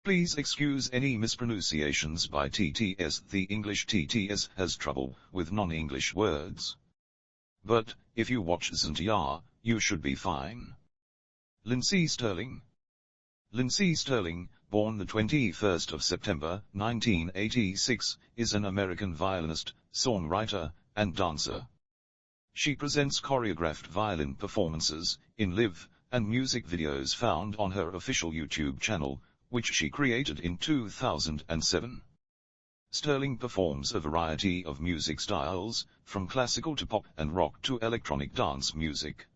Please excuse any mispronunciations by TTS. The English TTS has trouble with non-English words. But, if you watch Zentreya, you should be fine. Lindsey Stirling. Lindsey Stirling, born the 21st of September, 1986, is an American violinist, songwriter, and dancer. She presents choreographed violin performances in live and music videos found on her official YouTube channel, which she created in 2007. Stirling performs a variety of music styles, from classical to pop and rock to electronic dance music.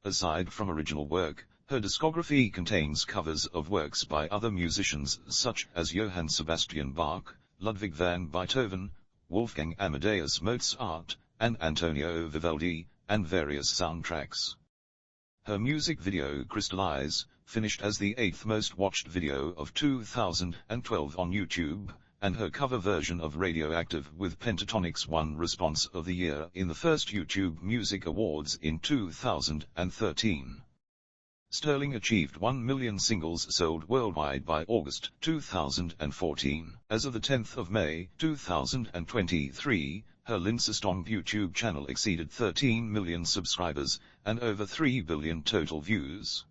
Aside from original work, her discography contains covers of works by other musicians such as Johann Sebastian Bach, Ludwig van Beethoven, Wolfgang Amadeus Mozart, and Antonio Vivaldi, and various soundtracks. Her music video Crystallize finished as the 8th most watched video of 2012 on YouTube, and her cover version of Radioactive with Pentatonic's won Response of the Year in the first YouTube Music Awards in 2013. Stirling achieved 1 million singles sold worldwide by August 2014. As of the 10th of May 2023, her Lindsey Stirling YouTube channel exceeded 13 million subscribers, and over 3 billion total views.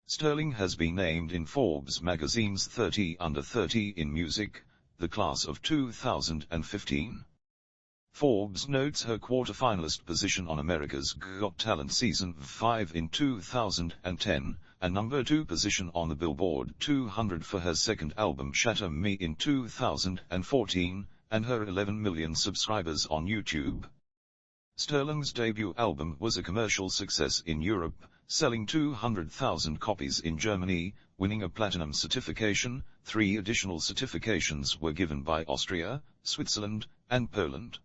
Stirling has been named in Forbes magazine's 30 Under 30 in Music, the class of 2015. Forbes notes her quarter-finalist position on America's Got Talent Season 5 in 2010, a number 2 position on the Billboard 200 for her second album Shatter Me in 2014, and her 11 million subscribers on YouTube. Stirling's debut album was a commercial success in Europe, selling 200,000 copies in Germany, winning a platinum certification. 3 additional certifications were given by Austria, Switzerland, and Poland.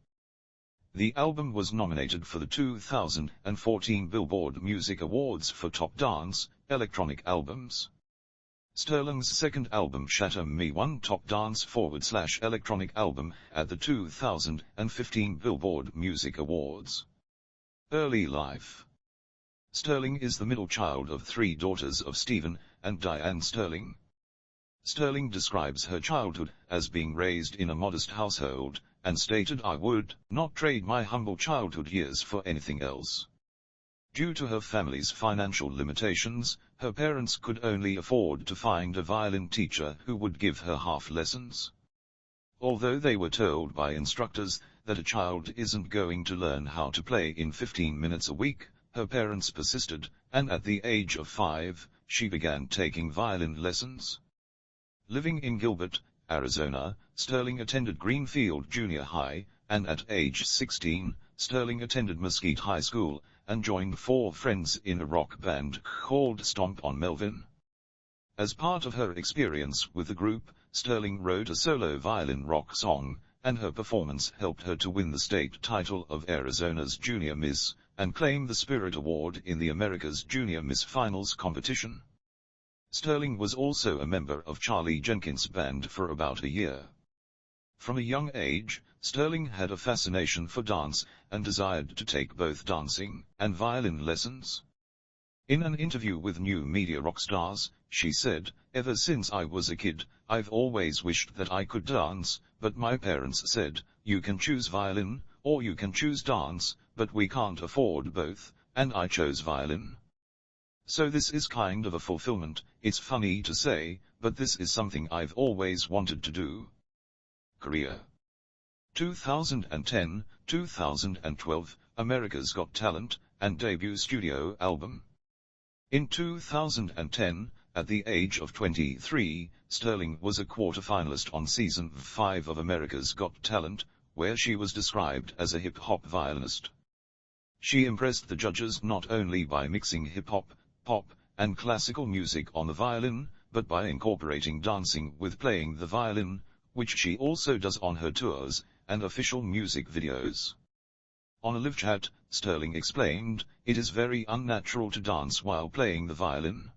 The album was nominated for the 2014 Billboard Music Awards for Top Dance, Electronic Albums. Stirling's second album Shatter Me won Top Dance / Electronic Album at the 2015 Billboard Music Awards. Early life. Stirling is the middle child of 3 daughters of Stephen and Diane Stirling. Stirling describes her childhood as being raised in a modest household, and stated, "I would not trade my humble childhood years for anything else." Due to her family's financial limitations, her parents could only afford to find a violin teacher who would give her half lessons. Although they were told by instructors that a child isn't going to learn how to play in 15 minutes a week, her parents persisted, and at the age of 5, she began taking violin lessons. Living in Gilbert, Arizona, Stirling attended Greenfield Junior High, and at age 16, Stirling attended Mesquite High School, and joined 4 friends in a rock band called Stomp on Melvin. As part of her experience with the group, Stirling wrote a solo violin rock song, and her performance helped her to win the state title of Arizona's Junior Miss, and claim the Spirit Award in the America's Junior Miss Finals competition. Stirling was also a member of Charlie Jenkins' band for about a year. From a young age, Stirling had a fascination for dance, and desired to take both dancing and violin lessons. In an interview with New Media Rockstars, she said, "Ever since I was a kid, I've always wished that I could dance, but my parents said, you can choose violin, or you can choose dance, but we can't afford both, and I chose violin. So this is kind of a fulfillment. It's funny to say, but this is something I've always wanted to do." Career. 2010, 2012, America's Got Talent, and debut studio album. In 2010, at the age of 23, Stirling was a quarter-finalist on Season 5 of America's Got Talent, where she was described as a hip-hop violinist. She impressed the judges not only by mixing hip-hop, pop, and classical music on the violin, but by incorporating dancing with playing the violin, which she also does on her tours and official music videos. On a live chat, Stirling explained, "It is very unnatural to dance while playing the violin.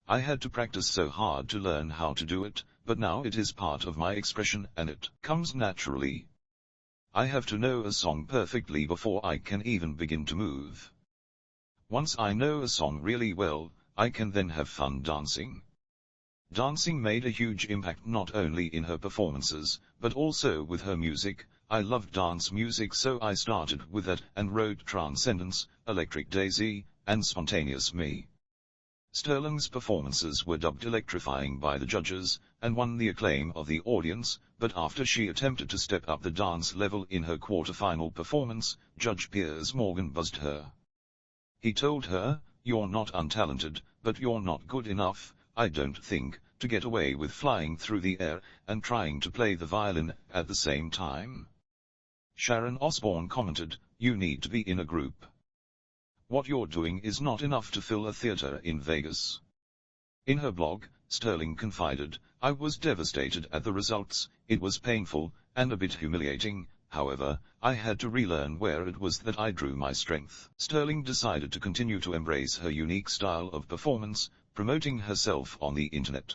I had to practice so hard to learn how to do it, but now it is part of my expression and it comes naturally. I have to know a song perfectly before I can even begin to move. Once I know a song really well, I can then have fun dancing." Dancing made a huge impact not only in her performances, but also with her music. I loved dance music, so I started with that and wrote Transcendence, Electric Daisy, and Spontaneous Me. Stirling's performances were dubbed electrifying by the judges, and won the acclaim of the audience, but after she attempted to step up the dance level in her quarter-final performance, Judge Piers Morgan buzzed her. He told her, "You're not untalented, but you're not good enough, I don't think, to get away with flying through the air and trying to play the violin at the same time." Sharon Osbourne commented, "You need to be in a group. What you're doing is not enough to fill a theater in Vegas." In her blog, Stirling confided, "I was devastated at the results, it was painful, and a bit humiliating, however, I had to relearn where it was that I drew my strength." Stirling decided to continue to embrace her unique style of performance, promoting herself on the internet.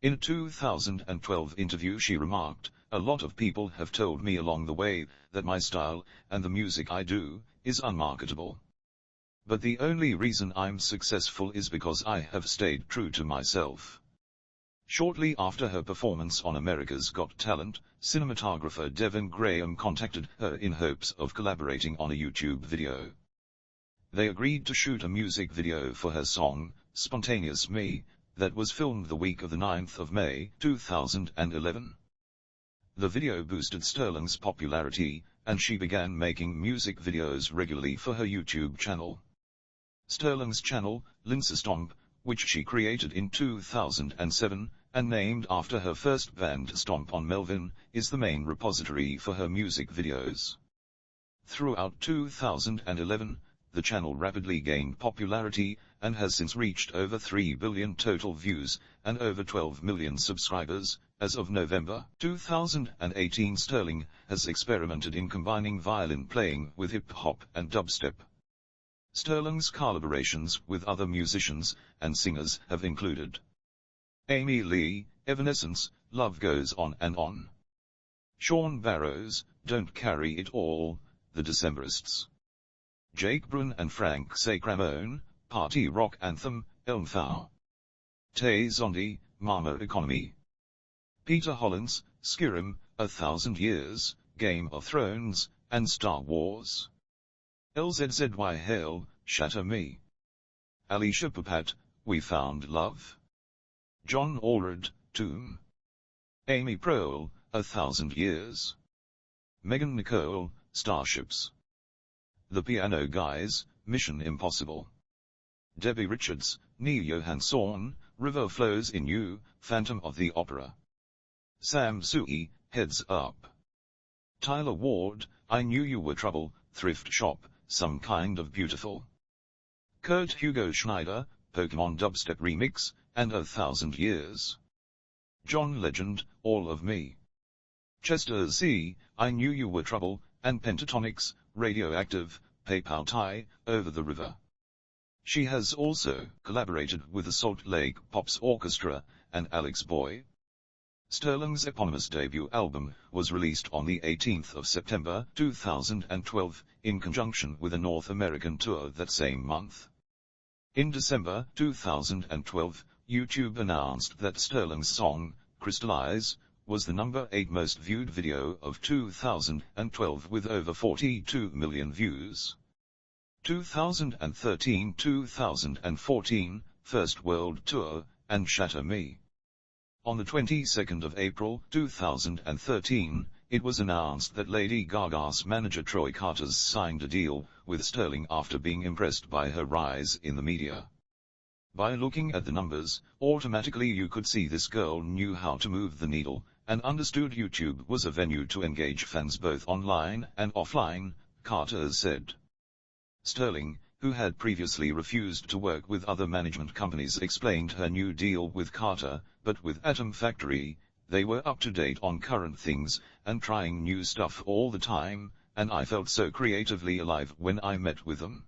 In a 2012 interview she remarked, "A lot of people have told me along the way that my style, and the music I do, is unmarketable. But the only reason I'm successful is because I have stayed true to myself." Shortly after her performance on America's Got Talent, cinematographer Devin Graham contacted her in hopes of collaborating on a YouTube video. They agreed to shoot a music video for her song, Spontaneous Me, that was filmed the week of the 9th of May, 2011. The video boosted Stirling's popularity, and she began making music videos regularly for her YouTube channel. Stirling's channel, Lindsey Stirling, which she created in 2007, and named after her first band Stomp on Melvin, is the main repository for her music videos. Throughout 2011, the channel rapidly gained popularity, and has since reached over 3 billion total views, and over 12 million subscribers. As of November 2018, Stirling has experimented in combining violin playing with hip-hop and dubstep. Stirling's collaborations with other musicians and singers have included Amy Lee, Evanescence, Love Goes On and On; Sean Barrows, Don't Carry It All, The Decemberists; Jake Brun and Frank Sacramone, Party Rock Anthem, Elmthau; Tay Zondi, Mama Economy; Peter Hollins, Skyrim, 1,000 Years, Game of Thrones, and Star Wars; LZZY Hale, Shatter Me; Alicia Papat, We Found Love; John Allred, Tomb; Amy Prohl, 1,000 Years; Megan Nicole, Starships; The Piano Guys, Mission Impossible; Debbie Richards, Neil Johansson, River Flows in You, Phantom of the Opera; Sam Sui, Heads Up; Tyler Ward, I Knew You Were Trouble, Thrift Shop, Some Kind of Beautiful; Kurt Hugo Schneider, Pokemon Dubstep Remix, and 1,000 Years; John Legend, All of Me; Chester Z, I Knew You Were Trouble, and Pentatonics, Radioactive, PayPal Tie, Over the River. She has also collaborated with the Salt Lake Pops Orchestra and Alex Boy. Stirling's eponymous debut album was released on the 18th of September 2012, in conjunction with a North American tour that same month. In December 2012, YouTube announced that Stirling's song, Crystallize, was the number 8 most viewed video of 2012 with over 42 million views. 2013-2014, First World Tour, and Shatter Me. On the 22nd of April 2013, it was announced that Lady Gaga's manager Troy Carter's signed a deal with Stirling after being impressed by her rise in the media. By looking at the numbers, automatically you could see this girl knew how to move the needle, and understood YouTube was a venue to engage fans both online and offline, Carter said. Stirling, who had previously refused to work with other management companies, explained her new deal with Carter, but with Atom Factory, they were up to date on current things, and trying new stuff all the time, and I felt so creatively alive when I met with them.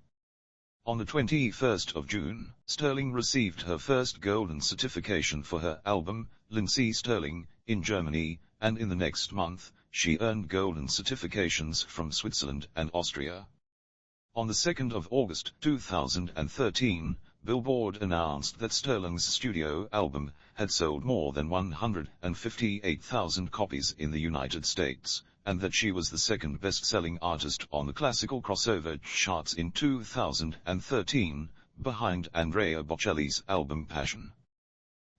On the 21st of June, Stirling received her first golden certification for her album, Lindsey Stirling, in Germany, and in the next month, she earned golden certifications from Switzerland and Austria. On the 2nd of August 2013, Billboard announced that Stirling's studio album had sold more than 158,000 copies in the United States, and that she was the second best-selling artist on the classical crossover charts in 2013, behind Andrea Bocelli's album Passion.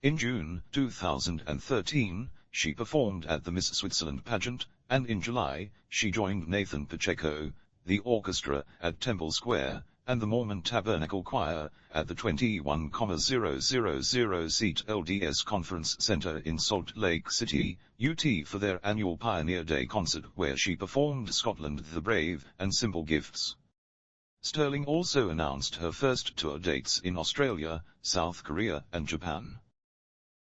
In June 2013, she performed at the Miss Switzerland pageant, and in July, she joined Nathan Pacheco, the orchestra at Temple Square, and the Mormon Tabernacle Choir at the 21,000-seat LDS Conference Center in Salt Lake City, UT for their annual Pioneer Day concert where she performed Scotland the Brave and Simple Gifts. Stirling also announced her first tour dates in Australia, South Korea and Japan.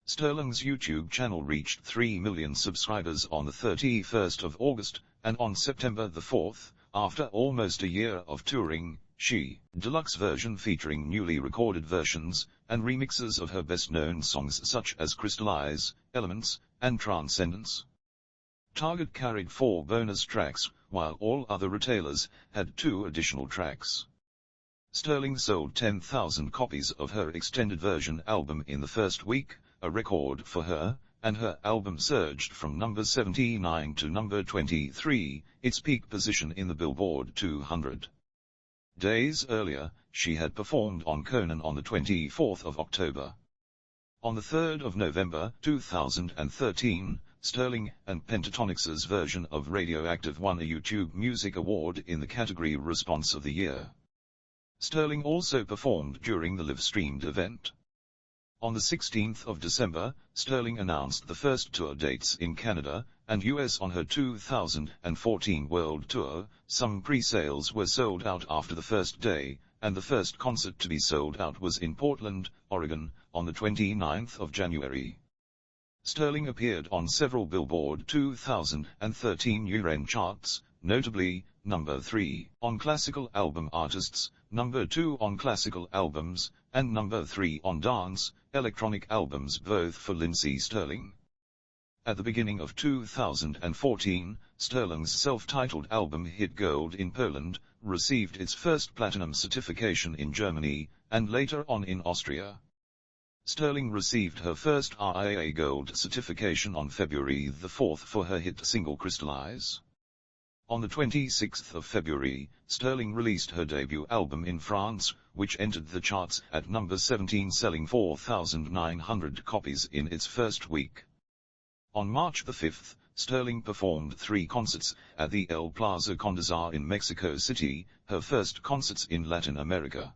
Stirling's YouTube channel reached 3 million subscribers on the 31st of August, and on September the 4th, after almost a year of touring, she, deluxe version featuring newly recorded versions, and remixes of her best-known songs such as Crystallize, Elements, and Transcendence. Target carried 4 bonus tracks, while all other retailers had 2 additional tracks. Stirling sold 10,000 copies of her extended version album in the first week, a record for her, and her album surged from number 79 to number 23, its peak position in the Billboard 200. Days earlier, she had performed on Conan on the 24th of October. On the 3rd of November 2013, Stirling and Pentatonix's version of Radioactive won a YouTube Music Award in the category Response of the Year. Stirling also performed during the live-streamed event. On the 16th of December, Stirling announced the first tour dates in Canada and US on her 2014 World Tour. Some pre-sales were sold out after the first day, and the first concert to be sold out was in Portland, Oregon, on the 29th of January. Stirling appeared on several Billboard 2013 year-end charts, notably, number 3 on Classical Album Artists, number 2 on Classical Albums, and number 3 on Dance, Electronic Albums, both for Lindsey Stirling. At the beginning of 2014, Stirling's self-titled album hit gold in Poland, received its first platinum certification in Germany, and later on in Austria. Stirling received her first RIAA Gold certification on February the 4th for her hit single Crystallize. On the 26th of February, Stirling released her debut album in France, which entered the charts at number 17, selling 4,900 copies in its first week. On March the 5th, Stirling performed 3 concerts at the El Plaza Condesar in Mexico City, her first concerts in Latin America.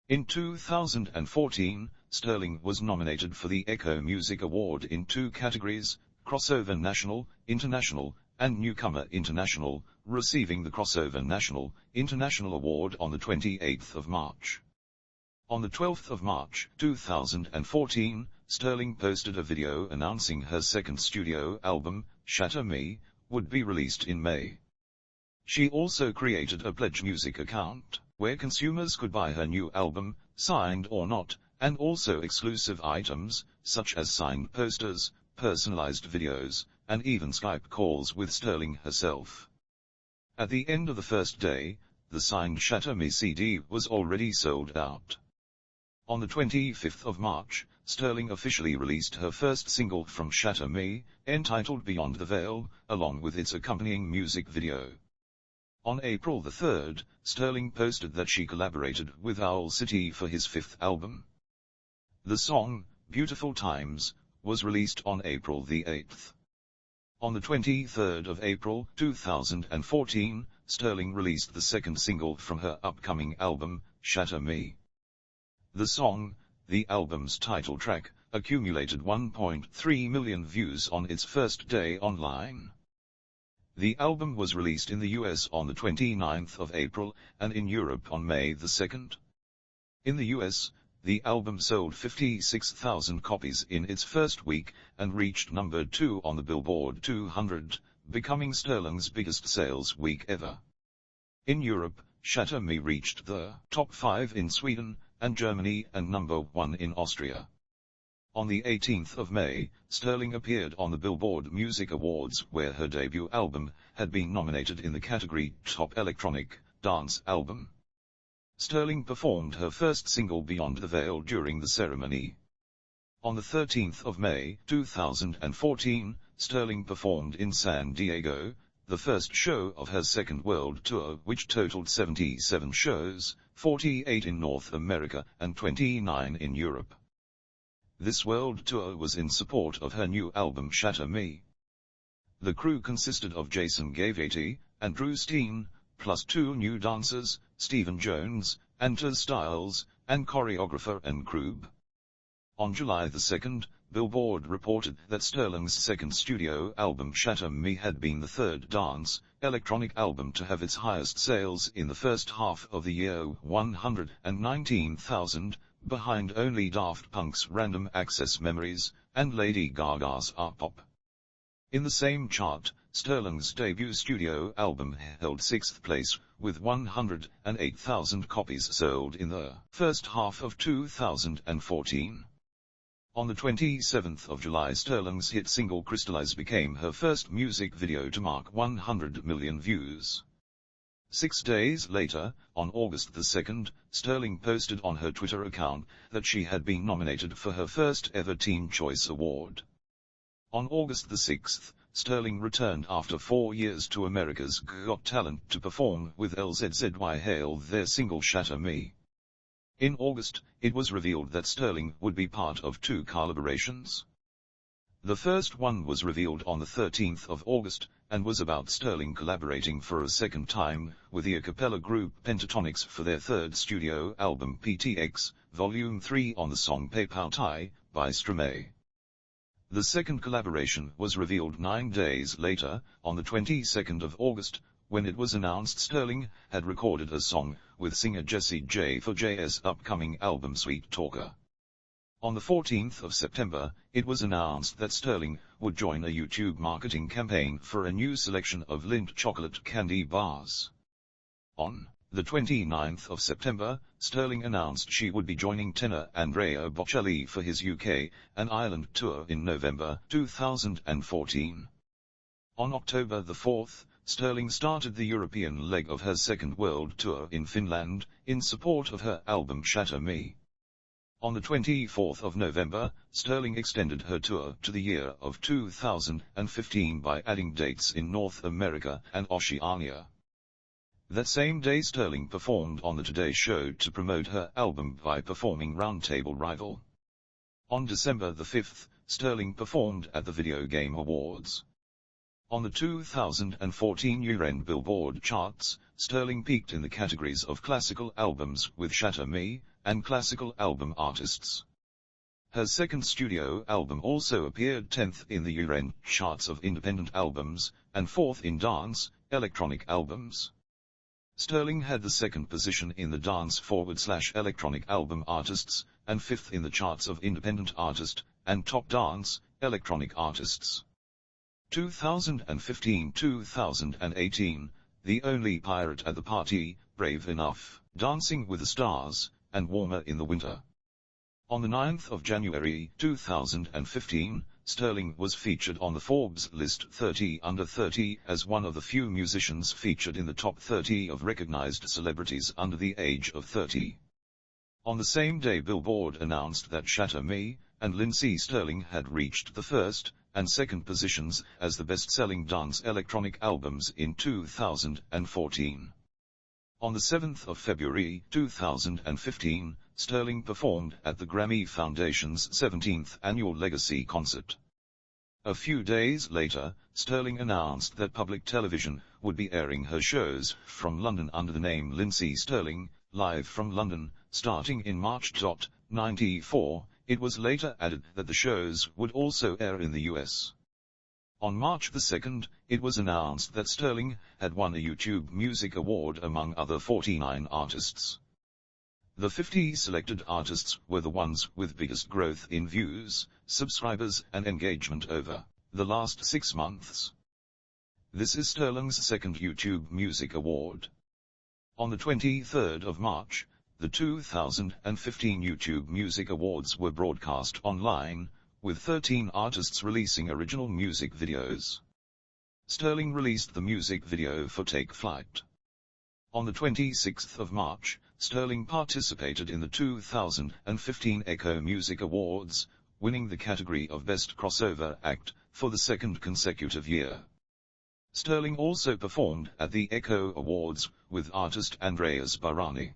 In 2014, Stirling was nominated for the Echo Music Award in 2 categories, Crossover National, International, and Newcomer International, receiving the Crossover National, International Award on the 28th of March. On the 12th of March 2014, Stirling posted a video announcing her second studio album, Shatter Me, would be released in May. She also created a Pledge Music account, where consumers could buy her new album, signed or not, and also exclusive items, such as signed posters, personalized videos, and even Skype calls with Stirling herself. At the end of the first day, the signed Shatter Me CD was already sold out. On the 25th of March, Stirling officially released her first single from Shatter Me, entitled Beyond the Veil, along with its accompanying music video. On April the 3rd, Stirling posted that she collaborated with Owl City for his 5th album. The song, Beautiful Times, was released on April the 8th. On the 23rd of April 2014, Stirling released the second single from her upcoming album, Shatter Me. The song, the album's title track, accumulated 1.3 million views on its first day online. The album was released in the US on the 29th of April, and in Europe on May the 2nd. In the US, the album sold 56,000 copies in its first week, and reached number 2 on the Billboard 200, becoming Stirling's biggest sales week ever. In Europe, Shatter Me reached the top 5 in Sweden and Germany and number 1 in Austria. On the 18th of May, Stirling appeared on the Billboard Music Awards, where her debut album had been nominated in the category Top Electronic Dance Album. Stirling performed her first single Beyond the Veil during the ceremony. On the 13th of May, 2014, Stirling performed in San Diego, the first show of her second world tour, which totaled 77 shows, 48 in North America and 29 in Europe. This world tour was in support of her new album Shatter Me. The crew consisted of Jason Gavati and Drew Steen, plus 2 new dancers, Stephen Jones, and Taz Styles, and choreographer and Krube. On July 2, Billboard reported that Stirling's second studio album Shatter Me had been the third dance electronic album to have its highest sales in the first half of the year, 119,000, behind only Daft Punk's Random Access Memories, and Lady Gaga's Art Pop. In the same chart, Stirling's debut studio album held 6th place, with 108,000 copies sold in the first half of 2014. On the 27th of July, Stirling's hit single Crystallize became her first music video to mark 100 million views. 6 days later, on August 2, Stirling posted on her Twitter account that she had been nominated for her first ever Teen Choice Award. On August 6, Stirling returned after 4 years to America's Got Talent to perform with LZZY Hail their single Shatter Me. In August, it was revealed that Stirling would be part of 2 collaborations. The first one was revealed on the 13th of August, and was about Stirling collaborating for a second time with the a cappella group Pentatonix for their third studio album PTX, Volume 3 on the song PayPal Tie, by Stromae. The second collaboration was revealed 9 days later, on the 22nd of August, when it was announced Stirling had recorded a song with singer Jessie J for J's upcoming album Sweet Talker. On the 14th of September, it was announced that Stirling would join a YouTube marketing campaign for a new selection of Lindt chocolate candy bars. On the 29th of September, Stirling announced she would be joining tenor Andrea Bocelli for his UK and Ireland tour in November 2014. On October 4, Stirling started the European leg of her second world tour in Finland, in support of her album Shatter Me. On the 24th of November, Stirling extended her tour to the year of 2015 by adding dates in North America and Oceania. That same day, Stirling performed on the Today Show to promote her album by performing Roundtable Rival. On December 5, Stirling performed at the Video Game Awards. On the 2014 year-end Billboard charts, Stirling peaked in the categories of Classical Albums with Shatter Me, and Classical Album Artists. Her second studio album also appeared 10th in the year-end charts of Independent Albums, and 4th in Dance, Electronic Albums. Stirling had the second position in the Dance/Electronic Album Artists, and 5th in the charts of Independent Artist, and Top Dance, Electronic Artists. 2015-2018, The Only Pirate at the Party, Brave Enough, Dancing with the Stars, and Warmer in the Winter. On the 9th of January 2015, Stirling was featured on the Forbes list 30 Under 30 as one of the few musicians featured in the top 30 of recognized celebrities under the age of 30. On the same day, Billboard announced that Shatter Me and Lindsey Stirling had reached the first and second positions as the best-selling dance electronic albums in 2014. On the 7th of February 2015, Stirling performed at the Grammy Foundation's 17th Annual Legacy Concert. A few days later, Stirling announced that public television would be airing her shows from London under the name Lindsey Stirling, live from London, starting in March. 94. It was later added that the shows would also air in the US. On March 2, it was announced that Stirling had won a YouTube Music Award among other 49 artists. The 50 selected artists were the ones with biggest growth in views, subscribers and engagement over the last 6 months. This is Stirling's second YouTube Music Award. On the 23rd of March, the 2015 YouTube Music Awards were broadcast online, with 13 artists releasing original music videos. Stirling released the music video for Take Flight. On the 26th of March, Stirling participated in the 2015 Echo Music Awards, winning the category of Best Crossover Act for the second consecutive year. Stirling also performed at the Echo Awards with artist Andreas Barani.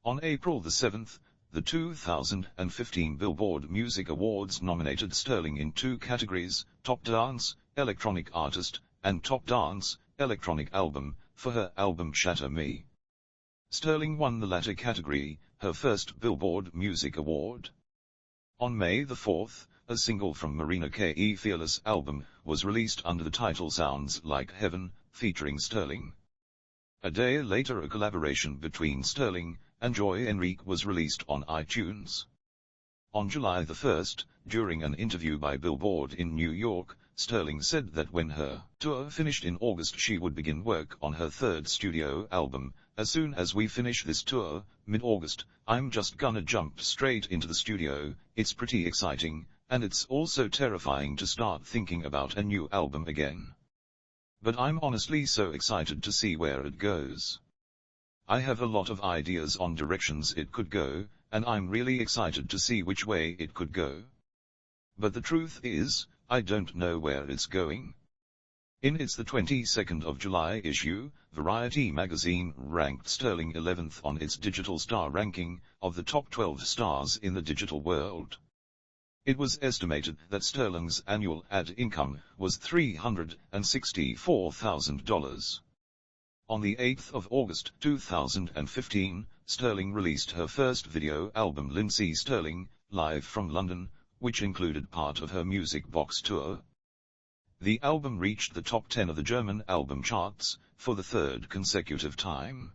On April 7, the 2015 Billboard Music Awards nominated Stirling in two categories, Top Dance, Electronic Artist, and Top Dance, Electronic Album, for her album Shatter Me. Stirling won the latter category, her first Billboard Music Award. On May 4, a single from Marina Kaye Fearless album was released under the title Sounds Like Heaven, featuring Stirling. A day later, a collaboration between Stirling and Joy Enrique was released on iTunes. On July 1, during an interview by Billboard in New York, Stirling said that when her tour finished in August she would begin work on her third studio album. As soon as we finish this tour, mid-August, I'm just gonna jump straight into the studio. It's pretty exciting, and it's also terrifying to start thinking about a new album again. But I'm honestly so excited to see where it goes. I have a lot of ideas on directions it could go, and I'm really excited to see which way it could go. But the truth is, I don't know where it's going. In its 22nd of July issue, Variety magazine ranked Stirling 11th on its digital star ranking of the top 12 stars in the digital world. It was estimated that Stirling's annual ad income was $364,000. On the 8th of August 2015, Stirling released her first video album Lindsey Stirling, Live from London, which included part of her music box tour. The album reached the top 10 of the German album charts for the third consecutive time.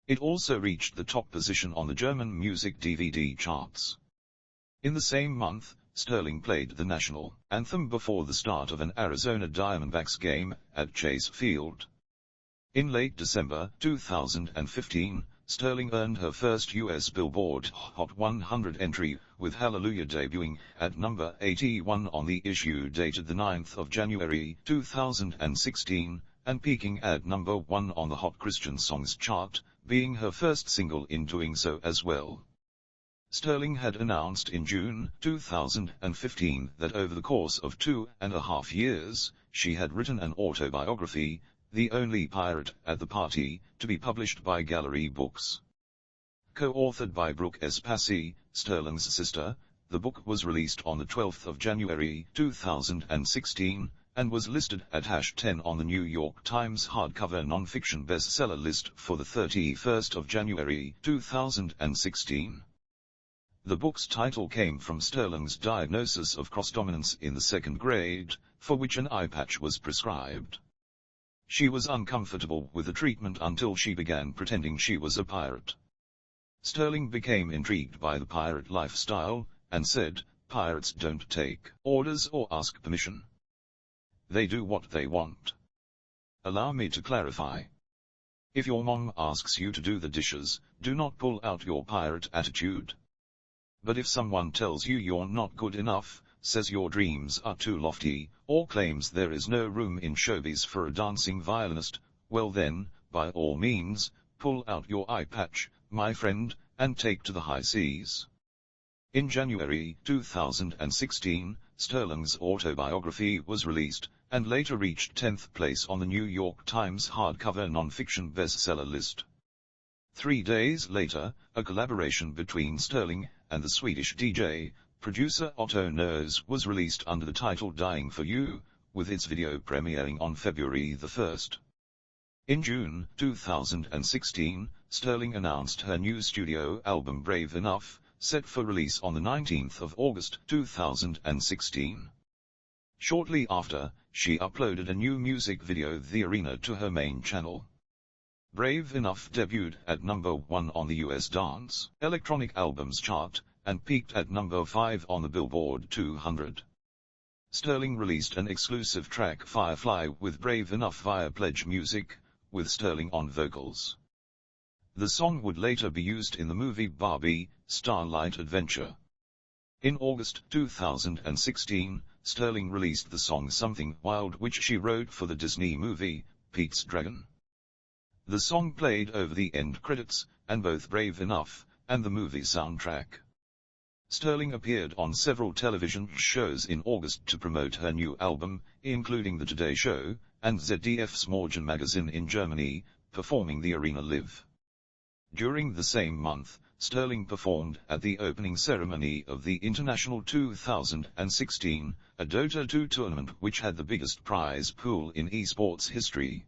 It also reached the top position on the German music DVD charts. In the same month, Stirling played the national anthem before the start of an Arizona Diamondbacks game at Chase Field. In late December 2015, Stirling earned her first U.S. Billboard Hot 100 entry, with Hallelujah debuting at number 81 on the issue dated the 9th of January 2016, and peaking at number 1 on the Hot Christian Songs chart, being her first single in doing so as well. Stirling had announced in June 2015 that over the course of 2.5 years, she had written an autobiography, The Only Pirate at the Party, to be published by Gallery Books. Co-authored by Brooke S. Passy, Stirling's sister, the book was released on the 12th of January 2016, and was listed at #10 on the New York Times hardcover nonfiction bestseller list for the 31st of January 2016. The book's title came from Stirling's diagnosis of cross-dominance in the 2nd grade, for which an eye patch was prescribed. She was uncomfortable with the treatment until she began pretending she was a pirate. Stirling became intrigued by the pirate lifestyle, and said, "Pirates don't take orders or ask permission. They do what they want. Allow me to clarify. If your mom asks you to do the dishes, do not pull out your pirate attitude. But if someone tells you you're not good enough, says your dreams are too lofty, or claims there is no room in showbiz for a dancing violinist, well then, by all means, pull out your eye patch, my friend, and take to the high seas." In January 2016, Stirling's autobiography was released, and later reached 10th place on the New York Times hardcover nonfiction bestseller list. 3 days later, a collaboration between Stirling and the Swedish DJ, producer Otto Ners was released under the title Dying for You, with its video premiering on February 1. In June 2016, Stirling announced her new studio album Brave Enough, set for release on the 19th of August 2016. Shortly after, she uploaded a new music video, The Arena, to her main channel. Brave Enough debuted at number 1 on the US Dance Electronic Albums chart, and peaked at number 5 on the Billboard 200. Stirling released an exclusive track, Firefly, with Brave Enough via Pledge Music, with Stirling on vocals. The song would later be used in the movie Barbie, Starlight Adventure. In August 2016, Stirling released the song Something Wild, which she wrote for the Disney movie, Pete's Dragon. The song played over the end credits, and both Brave Enough and the movie soundtrack. Stirling appeared on several television shows in August to promote her new album, including The Today Show, and ZDF's Morgen magazine in Germany, performing the Arena Live. During the same month, Stirling performed at the opening ceremony of the International 2016, a Dota 2 tournament which had the biggest prize pool in esports history.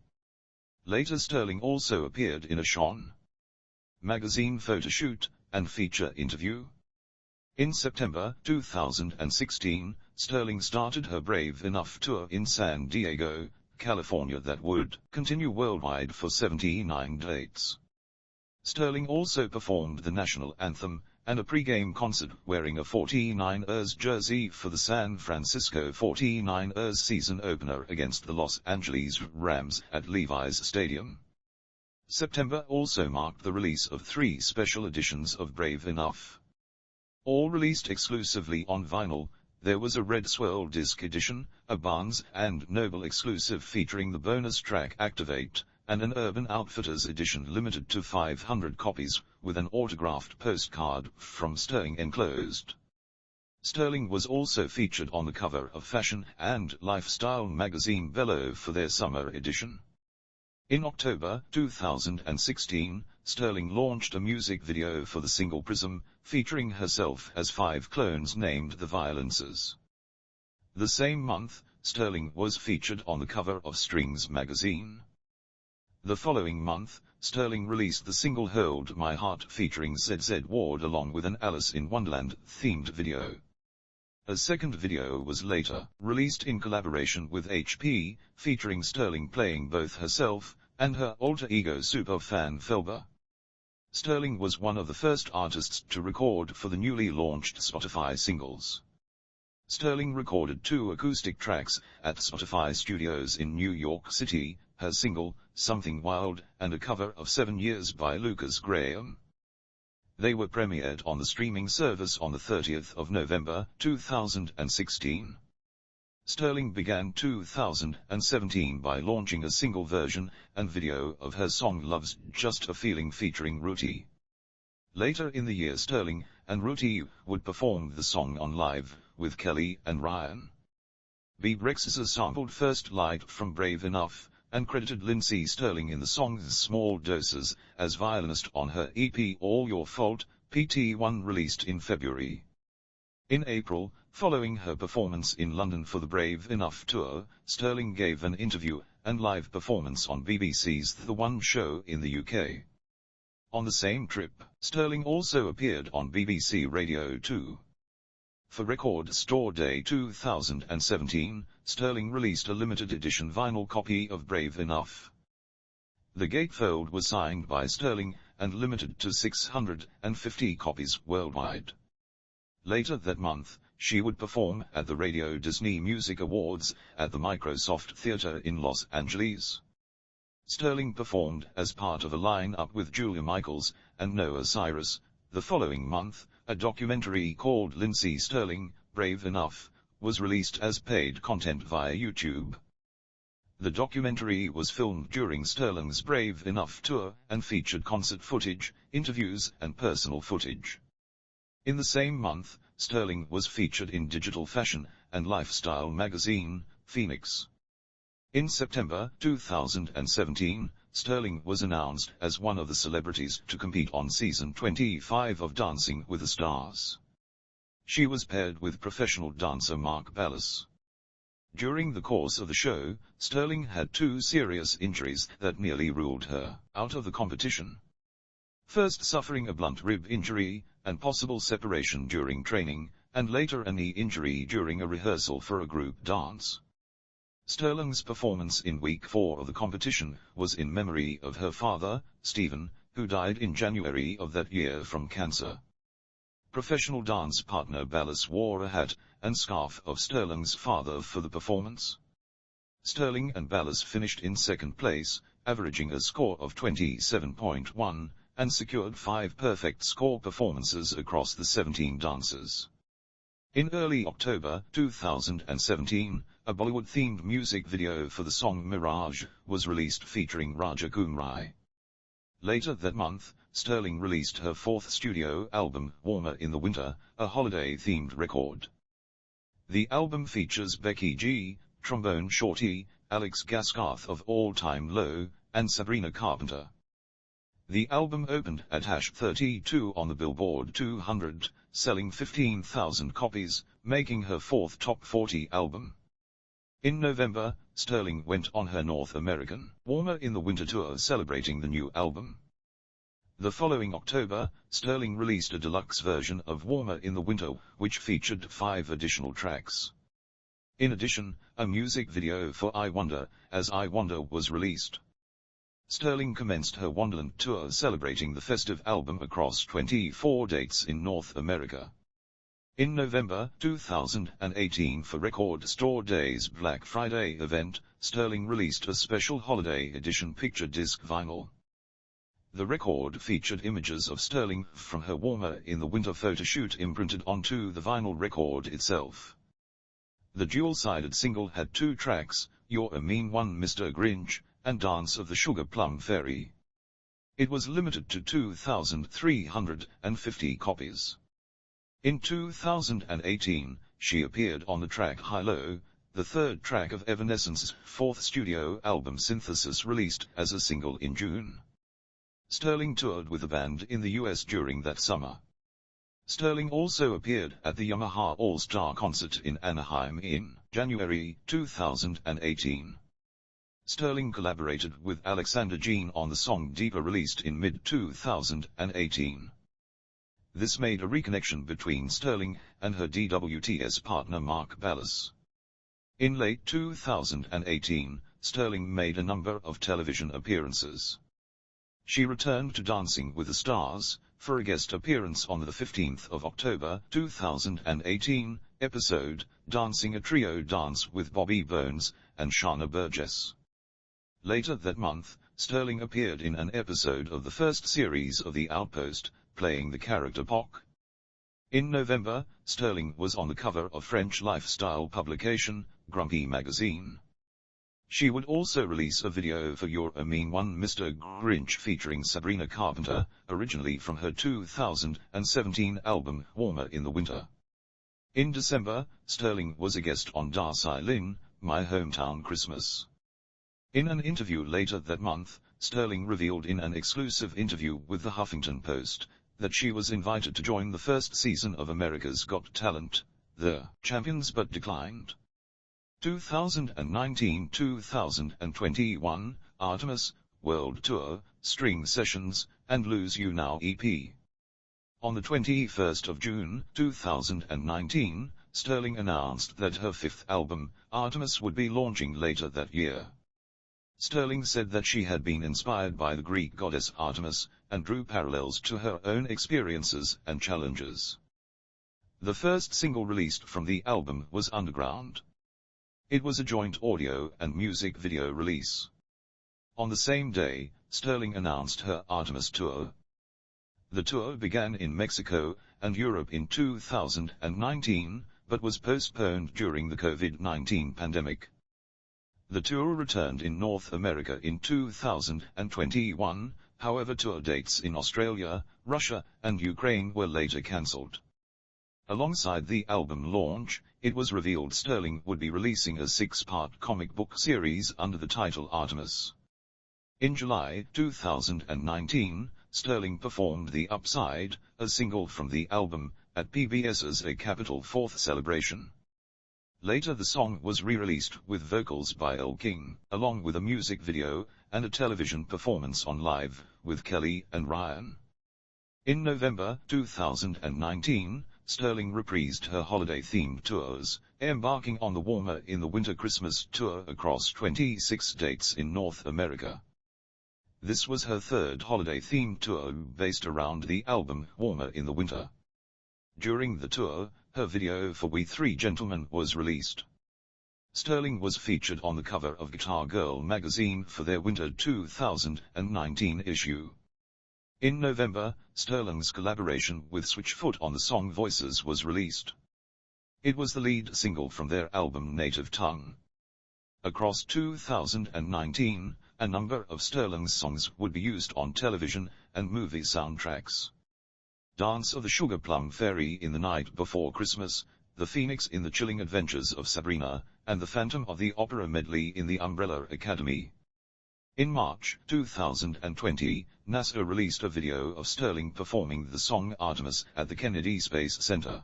Later Stirling also appeared in a Sean magazine photoshoot and feature interview. In September 2016, Stirling started her Brave Enough tour in San Diego, California that would continue worldwide for 79 dates. Stirling also performed the national anthem and a pre-game concert wearing a 49ers jersey for the San Francisco 49ers season opener against the Los Angeles Rams at Levi's Stadium. September also marked the release of 3 special editions of Brave Enough. All released exclusively on vinyl. There was a Red Swirl disc edition, a Barnes & Noble exclusive featuring the bonus track Activate, and an Urban Outfitters edition limited to 500 copies, with an autographed postcard from Stirling enclosed. Stirling was also featured on the cover of fashion and lifestyle magazine Bello for their summer edition. In October 2016, Stirling launched a music video for the single Prism, featuring herself as 5 clones named the Violinistts. The same month, Stirling was featured on the cover of Strings magazine. The following month, Stirling released the single Hold My Heart featuring ZZ Ward along with an Alice in Wonderland-themed video. A second video was later released in collaboration with HP, featuring Stirling playing both herself and her alter ego superfan Felber. Stirling was one of the first artists to record for the newly launched Spotify singles. Stirling recorded 2 acoustic tracks at Spotify Studios in New York City, her single, Something Wild, and a cover of 7 Years by Lucas Graham. They were premiered on the streaming service on the 30th of November 2016. Stirling began 2017 by launching a single version and video of her song Love's Just a Feeling featuring Ruti. Later in the year Stirling and Ruti would perform the song on Live with Kelly and Ryan. Brex's sampled First Light from Brave Enough, and credited Lindsey Stirling in the song's Small Doses as violinist on her EP All Your Fault, PT1 released in February. In April, following her performance in London for the Brave Enough tour, Stirling gave an interview and live performance on BBC's The One show in the UK. On the same trip, Stirling also appeared on BBC Radio 2. For Record Store Day 2017, Stirling released a limited edition vinyl copy of Brave Enough. The gatefold was signed by Stirling and limited to 650 copies worldwide. Later that month, she would perform at the Radio Disney Music Awards at the Microsoft Theatre in Los Angeles. Stirling performed as part of a line-up with Julia Michaels and Noah Cyrus. The following month, a documentary called Lindsey Stirling, Brave Enough, was released as paid content via YouTube. The documentary was filmed during Stirling's Brave Enough tour and featured concert footage, interviews and personal footage. In the same month, Stirling was featured in digital fashion and lifestyle magazine, Phoenix. In September 2017, Stirling was announced as one of the celebrities to compete on season 25 of Dancing with the Stars. She was paired with professional dancer Mark Ballas. During the course of the show, Stirling had 2 serious injuries that nearly ruled her out of the competition. First suffering a blunt rib injury and possible separation during training, and later a knee injury during a rehearsal for a group dance. Stirling's performance in week 4 of the competition was in memory of her father, Stephen, who died in January of that year from cancer. Professional dance partner Ballas wore a hat and scarf of Stirling's father for the performance. Stirling and Ballas finished in second place, averaging a score of 27.1, and secured 5 perfect score performances across the 17 dancers. In early October 2017, a Bollywood-themed music video for the song Mirage was released featuring Raja Kumrai. Later that month, Stirling released her fourth studio album, Warmer in the Winter, a holiday-themed record. The album features Becky G, trombone shorty, Alex Gaskarth of All Time Low, and Sabrina Carpenter. The album opened at #32 on the Billboard 200, selling 15,000 copies, making her fourth top 40 album. In November, Stirling went on her North American Warmer in the Winter tour celebrating the new album. The following October, Stirling released a deluxe version of Warmer in the Winter, which featured 5 additional tracks. In addition, a music video for I Wonder, As I Wander was released. Stirling commenced her Wonderland tour celebrating the festive album across 24 dates in North America. In November 2018 for Record Store Day's Black Friday event, Stirling released a special holiday edition picture disc vinyl. The record featured images of Stirling from her Warmer in the Winter photoshoot imprinted onto the vinyl record itself. The dual-sided single had 2 tracks, You're a Mean One Mr. Grinch, and Dance of the Sugar Plum Fairy. It was limited to 2,350 copies. In 2018, she appeared on the track High Low, the third track of Evanescence's fourth studio album Synthesis, released as a single in June. Stirling toured with the band in the US during that summer. Stirling also appeared at the Yamaha All-Star Concert in Anaheim in January 2018. Stirling collaborated with Alexander Jean on the song Deeper, released in mid-2018. This made a reconnection between Stirling and her DWTS partner Mark Ballas. In late 2018, Stirling made a number of television appearances. She returned to Dancing with the Stars for a guest appearance on the 15th of October 2018 episode, Dancing a Trio Dance with Bobby Bones and Shana Burgess. Later that month, Stirling appeared in an episode of the first series of The Outpost, playing the character Pock. In November, Stirling was on the cover of French lifestyle publication, Grumpy magazine. She would also release a video for You're a Mean One Mr. Grinch featuring Sabrina Carpenter, originally from her 2017 album, Warmer in the Winter. In December, Stirling was a guest on Darcy Lynn, My Hometown Christmas. In an interview later that month, Stirling revealed in an exclusive interview with the Huffington Post that she was invited to join the first season of America's Got Talent, The Champions, but declined. 2019-2021, Artemis, World Tour, String Sessions, and Lose You Now EP. On the 21st of June, 2019, Stirling announced that her 5th album, Artemis, would be launching later that year. Stirling said that she had been inspired by the Greek goddess Artemis, and drew parallels to her own experiences and challenges. The first single released from the album was Underground. It was a joint audio and music video release. On the same day, Stirling announced her Artemis tour. The tour began in Mexico and Europe in 2019, but was postponed during the COVID-19 pandemic. The tour returned in North America in 2021, however tour dates in Australia, Russia, and Ukraine were later cancelled. Alongside the album launch, it was revealed Stirling would be releasing a 6-part comic book series under the title Artemis. In July 2019, Stirling performed The Upside, a single from the album, at PBS's A Capital 4th celebration. Later the song was re-released with vocals by Elle King, along with a music video and a television performance on Live with Kelly and Ryan. In November 2019, Stirling reprised her holiday-themed tours, embarking on the Warmer in the Winter Christmas tour across 26 dates in North America. This was her 3rd holiday-themed tour based around the album Warmer in the Winter. During the tour, her video for We Three Gentlemen was released. Stirling was featured on the cover of Guitar Girl magazine for their Winter 2019 issue. In November, Stirling's collaboration with Switchfoot on the song Voices was released. It was the lead single from their album Native Tongue. Across 2019, a number of Stirling's songs would be used on television and movie soundtracks. Dance of the Sugar Plum Fairy in the Night Before Christmas, The Phoenix in the Chilling Adventures of Sabrina, and The Phantom of the Opera medley in the Umbrella Academy. In March 2020, NASA released a video of Stirling performing the song Artemis at the Kennedy Space Center.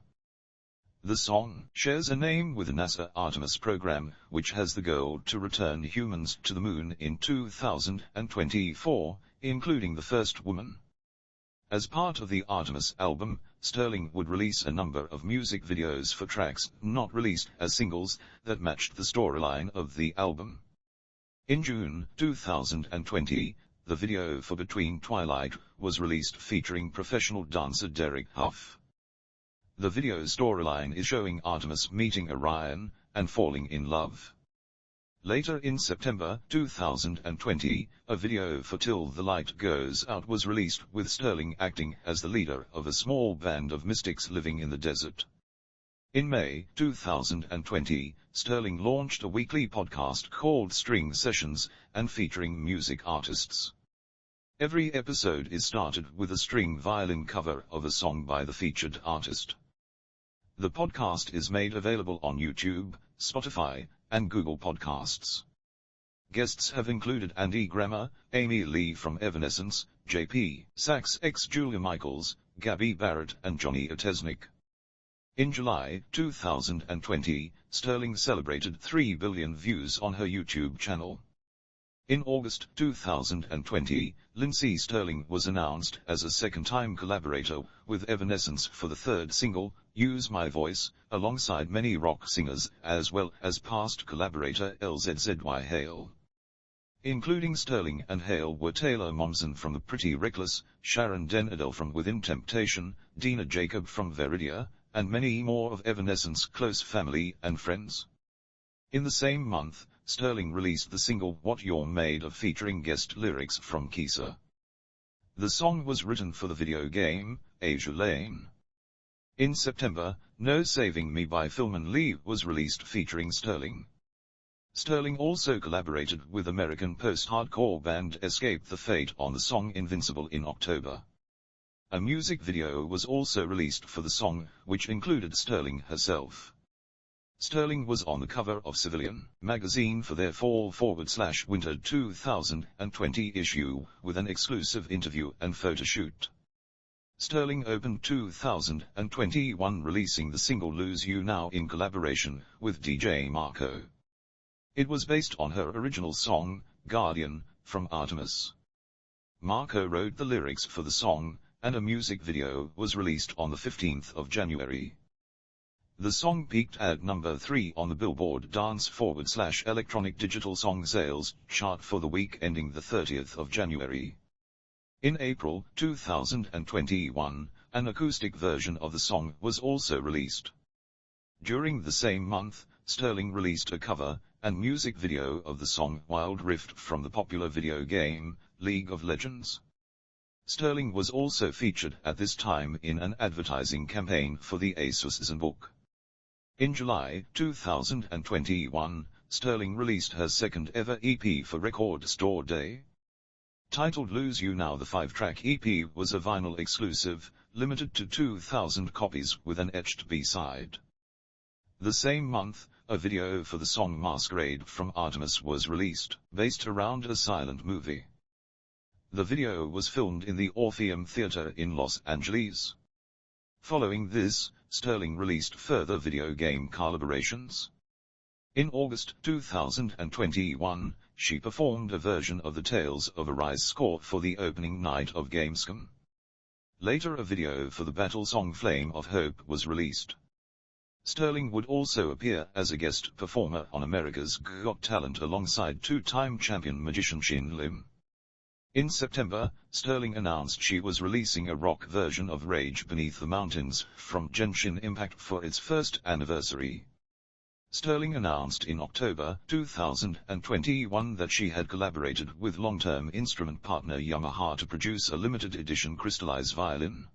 The song shares a name with the NASA Artemis program, which has the goal to return humans to the moon in 2024, including the first woman. As part of the Artemis album, Stirling would release a number of music videos for tracks not released as singles that matched the storyline of the album. In June 2020, the video for Between Twilight was released featuring professional dancer Derek Huff. The video storyline is showing Artemis meeting Orion and falling in love. Later in September 2020, a video for Till the Light Goes Out was released with Stirling acting as the leader of a small band of mystics living in the desert. In May 2020, Stirling launched a weekly podcast called String Sessions and featuring music artists. Every episode is started with a string violin cover of a song by the featured artist. The podcast is made available on YouTube, Spotify, and Google Podcasts. Guests have included Andy Grammer, Amy Lee from Evanescence, J.P. Sachs x Julia Michaels, Gabby Barrett and Johnny Otesnik. In July 2020, Stirling celebrated 3 billion views on her YouTube channel. In August 2020, Lindsey Stirling was announced as a second-time collaborator with Evanescence for the third single, Use My Voice, alongside many rock singers as well as past collaborator LZZY Hale. Including Stirling and Hale were Taylor Momsen from The Pretty Reckless, Sharon Den Adel from Within Temptation, Dina Jacob from Veridia, and many more of Evanescence close family and friends. In the same month, Stirling released the single What You're Made Of featuring guest lyrics from Kisa. The song was written for the video game, Azure Lane. In September, No Saving Me by Philman Lee was released featuring Stirling. Stirling also collaborated with American post-hardcore band Escape the Fate on the song Invincible in October. A music video was also released for the song, which included Stirling herself. Stirling was on the cover of Civilian magazine for their fall/winter 2020 issue, with an exclusive interview and photo shoot. Stirling opened 2021 releasing the single Lose You Now in collaboration with DJ Marco. It was based on her original song, Guardian, from Artemis. Marco wrote the lyrics for the song, and a music video was released on the 15th of January. The song peaked at number 3 on the Billboard Dance/Electronic Digital Song Sales chart for the week ending the 30th of January. In April 2021, an acoustic version of the song was also released. During the same month, Stirling released a cover and music video of the song Wild Rift from the popular video game, League of Legends. Stirling was also featured at this time in an advertising campaign for the Asus ZenBook. In July 2021, Stirling released her second ever EP for Record Store Day. Titled Lose You Now, the 5-track EP was a vinyl exclusive, limited to 2,000 copies with an etched B-side. The same month, a video for the song Masquerade from Artemis was released, based around a silent movie. The video was filmed in the Orpheum Theater in Los Angeles. Following this, Stirling released further video game collaborations. In August 2021, she performed a version of the Tales of Arise score for the opening night of Gamescom. Later a video for the battle song Flame of Hope was released. Stirling would also appear as a guest performer on America's Got Talent alongside two-time champion magician Shin Lim. In September, Stirling announced she was releasing a rock version of Rage Beneath the Mountains from Genshin Impact for its first anniversary. Stirling announced in October 2021 that she had collaborated with long-term instrument partner Yamaha to produce a limited edition crystallized violin.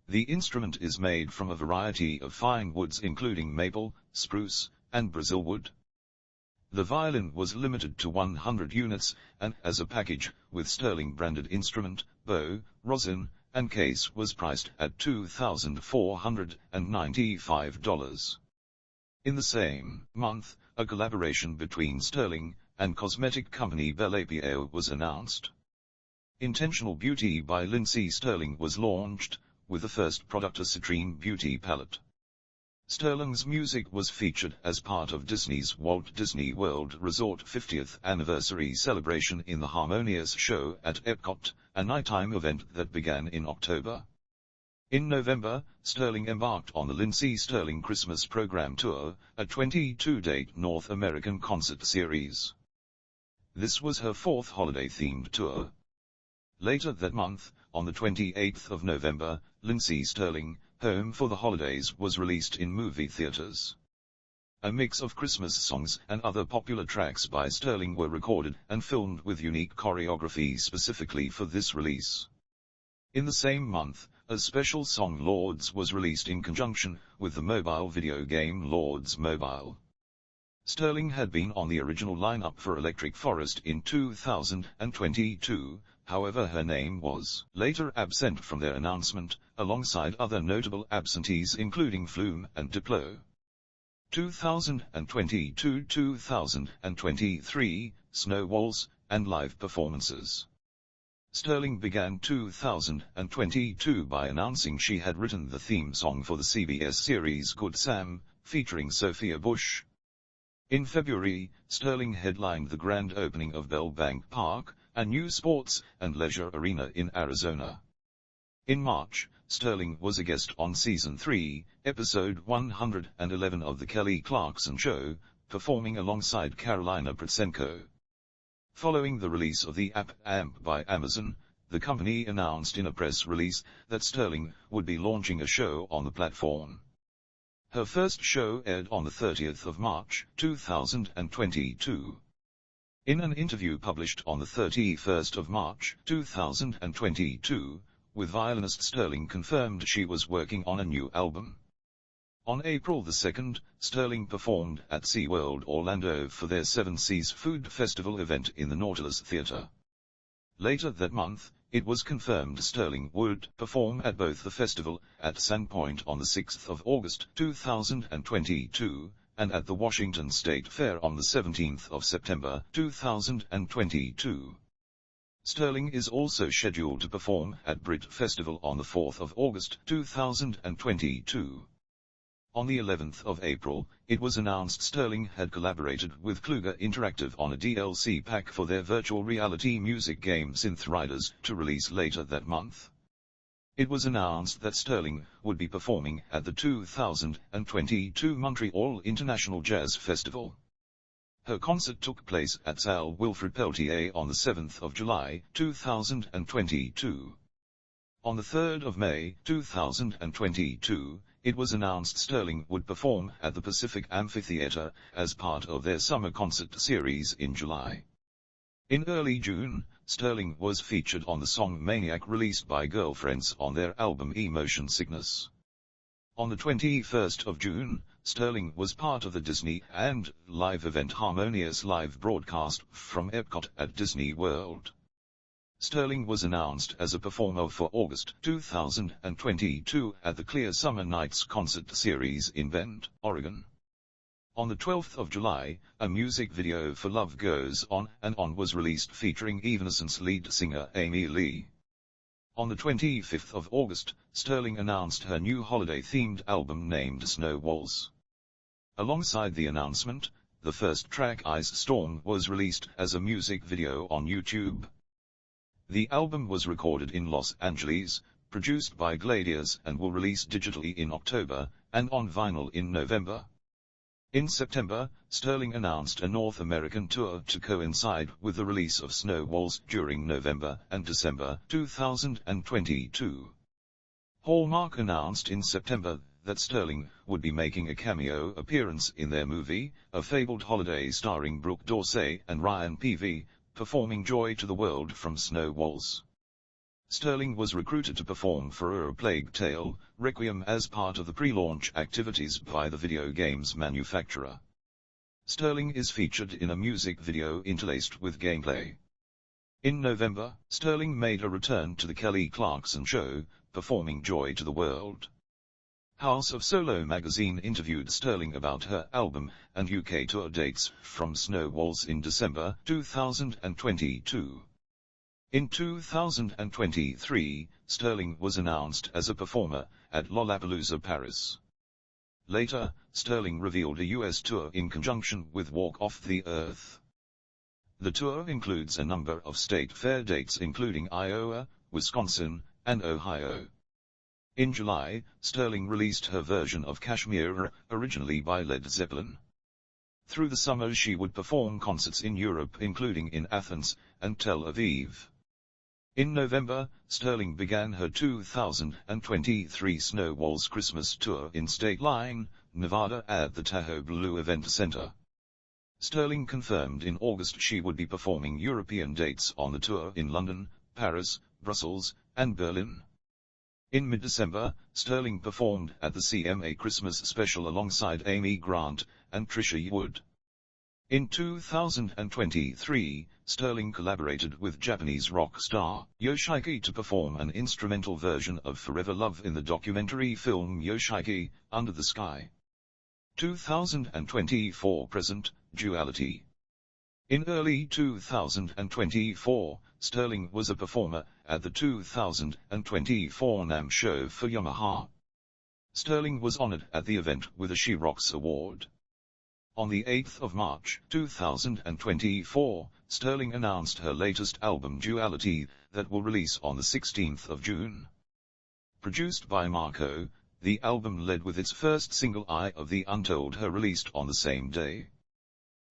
The instrument is made from a variety of fine woods including maple, spruce, and Brazil wood. The violin was limited to 100 units, and as a package, with Stirling branded instrument, bow, rosin, and case was priced at $2,495. In the same month, a collaboration between Stirling and cosmetic company Belle Pierre was announced. Intentional Beauty by Lindsey Stirling was launched, with the first product a citrine beauty palette. Stirling's music was featured as part of Disney's Walt Disney World Resort 50th anniversary celebration in the Harmonious Show at Epcot, a nighttime event that began in October. In November, Stirling embarked on the Lindsey Stirling Christmas Program Tour, a 22-date North American concert series. This was her fourth holiday-themed tour. Later that month, on the 28th of November, Lindsey Stirling, Home for the Holidays was released in movie theaters. A mix of Christmas songs and other popular tracks by Stirling were recorded and filmed with unique choreography specifically for this release. In the same month, a special song Lords was released in conjunction with the mobile video game Lords Mobile. Stirling had been on the original lineup for Electric Forest in 2022, however her name was later absent from their announcement, alongside other notable absentees including Flume and Diplo. 2022-2023, Snow Waltz, and live performances. Stirling began 2022 by announcing she had written the theme song for the CBS series Good Sam, featuring Sophia Bush. In February, Stirling headlined the grand opening of Bell Bank Park, a new sports and leisure arena in Arizona. In March, Stirling was a guest on Season 3, Episode 111 of The Kelly Clarkson Show, performing alongside Carolina Pritsenko. Following the release of the app AMP by Amazon, the company announced in a press release that Stirling would be launching a show on the platform. Her first show aired on the 30th of March, 2022. In an interview published on the 31st of March, 2022, with violinist Stirling confirmed she was working on a new album. On April 2, Stirling performed at SeaWorld Orlando for their Seven Seas Food Festival event in the Nautilus Theater. Later that month, it was confirmed Stirling would perform at both the festival at Sandpoint on the 6th of August 2022, and at the Washington State Fair on the 17th of September 2022. Stirling is also scheduled to perform at Brit Festival on the 4th of August 2022. On the 11th of April, it was announced Stirling had collaborated with Kluger Interactive on a DLC pack for their virtual reality music game Synth Riders to release later that month. It was announced that Stirling would be performing at the 2022 Montreal International Jazz Festival. Her concert took place at Salle Wilfrid Peltier on the 7th of July 2022. On the 3rd of May 2022, it was announced Stirling would perform at the Pacific Amphitheater as part of their summer concert series in July. In early June, Stirling was featured on the song Maniac released by Girlfriends on their album Emotion Sickness. On the 21st of June, Stirling was part of the Disney and live event Harmonious live broadcast from Epcot at Disney World. Stirling was announced as a performer for August 2022 at the Clear Summer Nights concert series in Bend, Oregon. On the 12th of July, a music video for Love Goes On and On was released featuring Evanescence lead singer Amy Lee. On the 25th of August, Stirling announced her new holiday-themed album named Snow Waltz. Alongside the announcement, the first track Ice Storm was released as a music video on YouTube. The album was recorded in Los Angeles, produced by Gladius and will release digitally in October, and on vinyl in November. In September, Stirling announced a North American tour to coincide with the release of Snow Waltz during November and December 2022. Hallmark announced in September that Stirling would be making a cameo appearance in their movie, A Fabled Holiday starring Brooke Dorsey and Ryan Peavy, performing Joy to the World from Snow Waltz. Stirling was recruited to perform for A Plague Tale, Requiem as part of the pre-launch activities by the video game's manufacturer. Stirling is featured in a music video interlaced with gameplay. In November, Stirling made a return to the Kelly Clarkson Show, performing Joy to the World. House of Solo magazine interviewed Stirling about her album and UK tour dates from Snowballs in December 2022. In 2023, Stirling was announced as a performer at Lollapalooza Paris. Later, Stirling revealed a US tour in conjunction with Walk Off the Earth. The tour includes a number of state fair dates including Iowa, Wisconsin, and Ohio. In July, Stirling released her version of Kashmir, originally by Led Zeppelin. Through the summer she would perform concerts in Europe including in Athens and Tel Aviv. In November, Stirling began her 2023 Snowballs Christmas tour in State Line, Nevada at the Tahoe Blue Event Center. Stirling confirmed in August she would be performing European dates on the tour in London, Paris, Brussels, and Berlin. In mid-December, Stirling performed at the CMA Christmas special alongside Amy Grant and Trisha Wood. In 2023, Stirling collaborated with Japanese rock star Yoshiki to perform an instrumental version of Forever Love in the documentary film Yoshiki, Under the Sky. 2024 present, Duality. In early 2024, Stirling was a performer at the 2024 NAMM show for Yamaha. Stirling was honored at the event with a She Rocks award. On the 8th of March 2024, Stirling announced her latest album Duality, that will release on the 16th of June. Produced by Marco, the album led with its first single Eye of the Untold her released on the same day.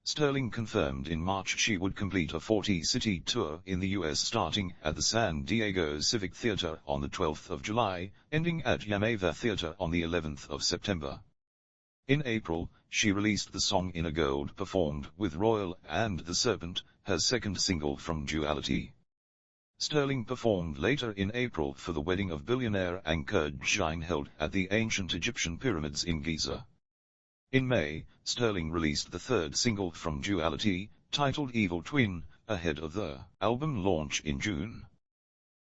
Stirling confirmed in March she would complete a 40-city tour in the US starting at the San Diego Civic Theater on the 12th of July, ending at Yamava Theater on the 11th of September. In April, she released the song Inner Gold performed with Royal and the Serpent, her second single from Duality. Stirling performed later in April for the wedding of billionaire Ankur Jain held at the ancient Egyptian pyramids in Giza. In May, Stirling released the third single from Duality, titled Evil Twin, ahead of the album launch in June.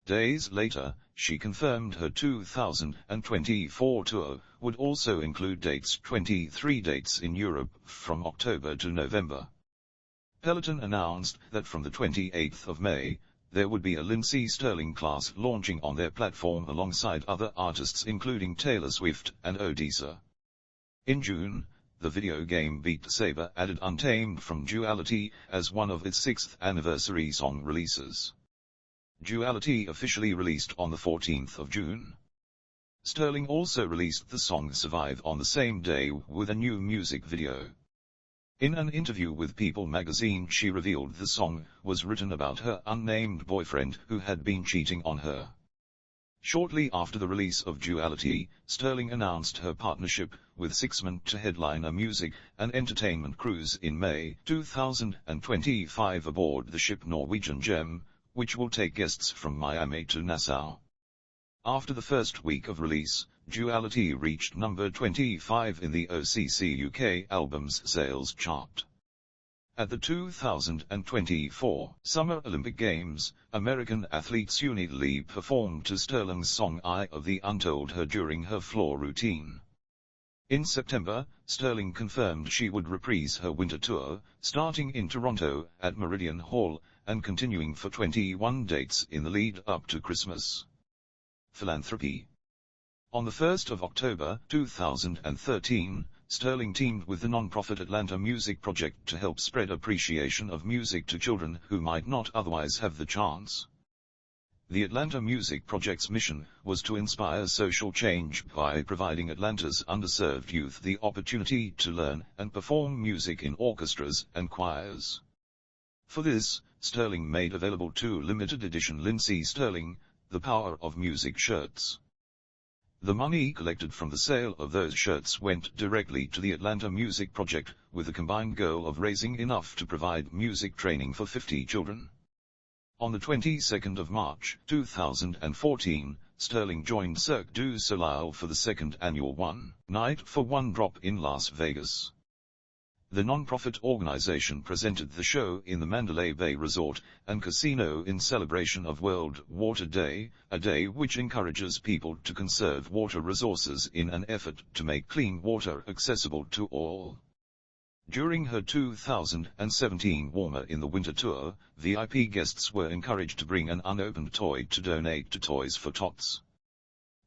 Days later, she confirmed her 2024 tour would also include 23 dates in Europe from October to November. Peloton announced that from the 28th of May, there would be a Lindsey Stirling class launching on their platform alongside other artists including Taylor Swift and Odessa. In June, the video game Beat Saber added Untamed from Duality as one of its 6th anniversary song releases. Duality officially released on the 14th of June. Stirling also released the song Survive on the same day with a new music video. In an interview with People magazine she revealed the song was written about her unnamed boyfriend who had been cheating on her. Shortly after the release of Duality, Stirling announced her partnership with Sixman to headline a music and entertainment cruise in May 2025 aboard the ship Norwegian Gem, which will take guests from Miami to Nassau. After the first week of release, Duality reached number 25 in the OCC UK Albums Sales Chart. At the 2024 Summer Olympic Games, American athletes uniquely performed to Stirling's song Eye of the Untold her during her floor routine. In September, Stirling confirmed she would reprise her winter tour, starting in Toronto at Meridian Hall, and continuing for 21 dates in the lead-up to Christmas. Philanthropy. On the 1st of October 2013, Stirling teamed with the non-profit Atlanta Music Project to help spread appreciation of music to children who might not otherwise have the chance. The Atlanta Music Project's mission was to inspire social change by providing Atlanta's underserved youth the opportunity to learn and perform music in orchestras and choirs. For this, Stirling made available 2 limited edition Lindsey Stirling, The Power of Music shirts. The money collected from the sale of those shirts went directly to the Atlanta Music Project, with the combined goal of raising enough to provide music training for 50 children. On the 22nd of March 2014, Stirling joined Cirque du Soleil for the 2nd annual One Night for One Drop in Las Vegas. The non-profit organization presented the show in the Mandalay Bay Resort and Casino in celebration of World Water Day, a day which encourages people to conserve water resources in an effort to make clean water accessible to all. During her 2017 Warmer in the Winter tour, VIP guests were encouraged to bring an unopened toy to donate to Toys for Tots.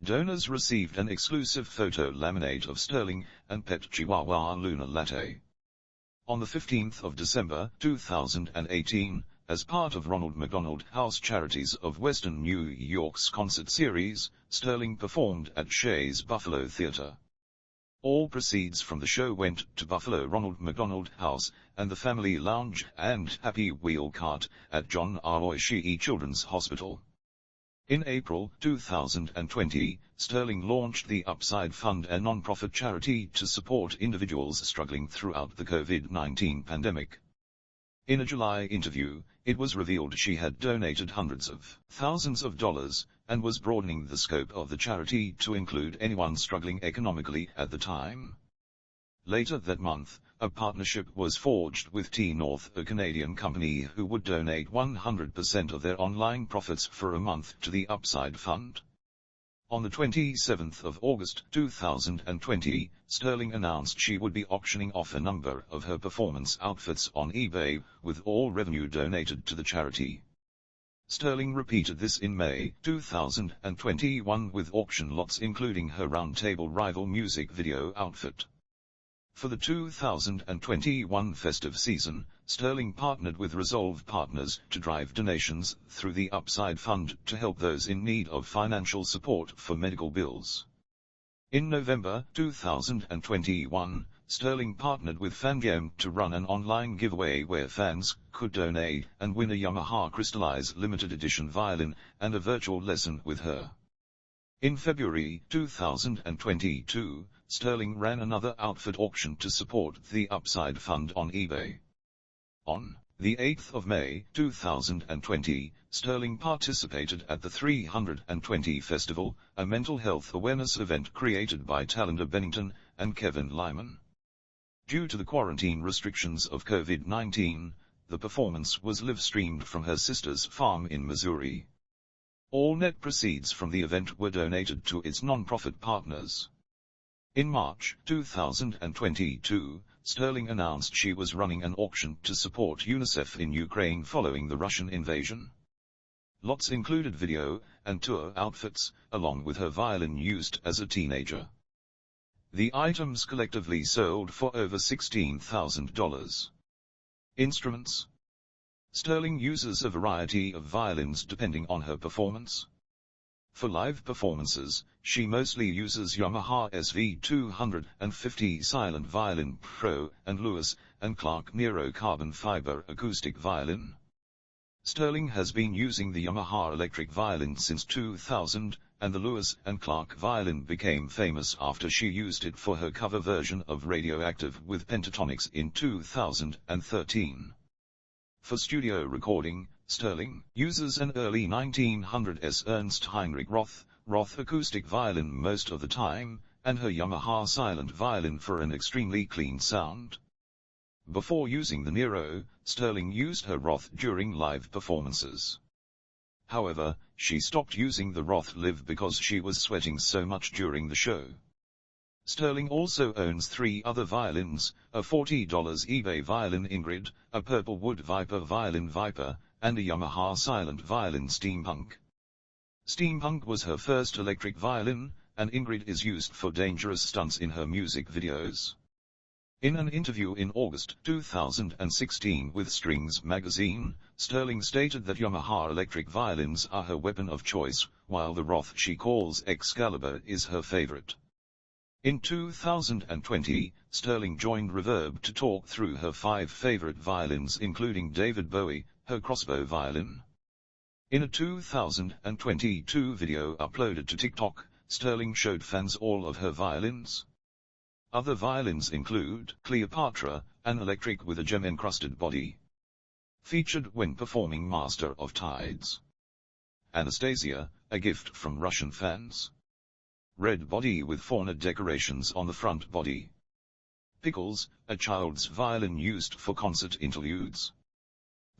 Donors received an exclusive photo laminate of Stirling and pet Chihuahua Luna Latte. On the 15th of December 2018, as part of Ronald McDonald House Charities of Western New York's concert series, Stirling performed at Shea's Buffalo Theater. All proceeds from the show went to Buffalo Ronald McDonald House and the Family Lounge and Happy Wheel Cart at John R. Oishii Children's Hospital. In April 2020, Stirling launched the Upside Fund, a non-profit charity to support individuals struggling throughout the COVID-19 pandemic. In a July interview, it was revealed she had donated hundreds of thousands of dollars, and was broadening the scope of the charity to include anyone struggling economically at the time. Later that month, a partnership was forged with T-North, a Canadian company who would donate 100% of their online profits for a month to the Upside Fund. On the 27th of August 2020, Stirling announced she would be auctioning off a number of her performance outfits on eBay, with all revenue donated to the charity. Stirling repeated this in May 2021 with auction lots including her Roundtable Rival music video outfit. For the 2021 festive season, Stirling partnered with Resolve Partners to drive donations through the Upside Fund to help those in need of financial support for medical bills. In November 2021, Stirling partnered with Fangame to run an online giveaway where fans could donate and win a Yamaha Crystallize limited edition violin and a virtual lesson with her. In February 2022, Stirling ran another outfit auction to support the Upside Fund on eBay. On the 8th of May 2020, Stirling participated at the 320 Festival, a mental health awareness event created by Talinda Bennington and Kevin Lyman. Due to the quarantine restrictions of COVID-19, the performance was live-streamed from her sister's farm in Missouri. All net proceeds from the event were donated to its non-profit partners. In March 2022, Stirling announced she was running an auction to support UNICEF in Ukraine following the Russian invasion. Lots included video and tour outfits, along with her violin used as a teenager. The items collectively sold for over $16,000. Instruments. Stirling uses a variety of violins depending on her performance. For live performances, she mostly uses Yamaha SV250 Silent Violin Pro and Lewis and Clark Nero Carbon Fiber Acoustic Violin. Stirling has been using the Yamaha electric violin since 2000, and the Lewis and Clark violin became famous after she used it for her cover version of Radioactive with Pentatonix in 2013. For studio recording, Stirling uses an early 1900s Ernst Heinrich Roth acoustic violin most of the time, and her Yamaha silent violin for an extremely clean sound. Before using the Nero, Stirling used her Roth during live performances. However, she stopped using the Roth live because she was sweating so much during the show. Stirling also owns 3 other violins, a $40 eBay violin Ingrid, a Purple Wood Viper violin Viper, and a Yamaha silent violin Steampunk. Steampunk was her first electric violin, and Ingrid is used for dangerous stunts in her music videos. In an interview in August 2016 with Strings magazine, Stirling stated that Yamaha electric violins are her weapon of choice, while the Roth she calls Excalibur is her favorite. In 2020, Stirling joined Reverb to talk through her 5 favorite violins including David Bowie, her crossbow violin. In a 2022 video uploaded to TikTok, Stirling showed fans all of her violins. Other violins include Cleopatra, an electric with a gem-encrusted body. Featured when performing Master of Tides. Anastasia, a gift from Russian fans. Red body with fauna decorations on the front body. Pickles, a child's violin used for concert interludes.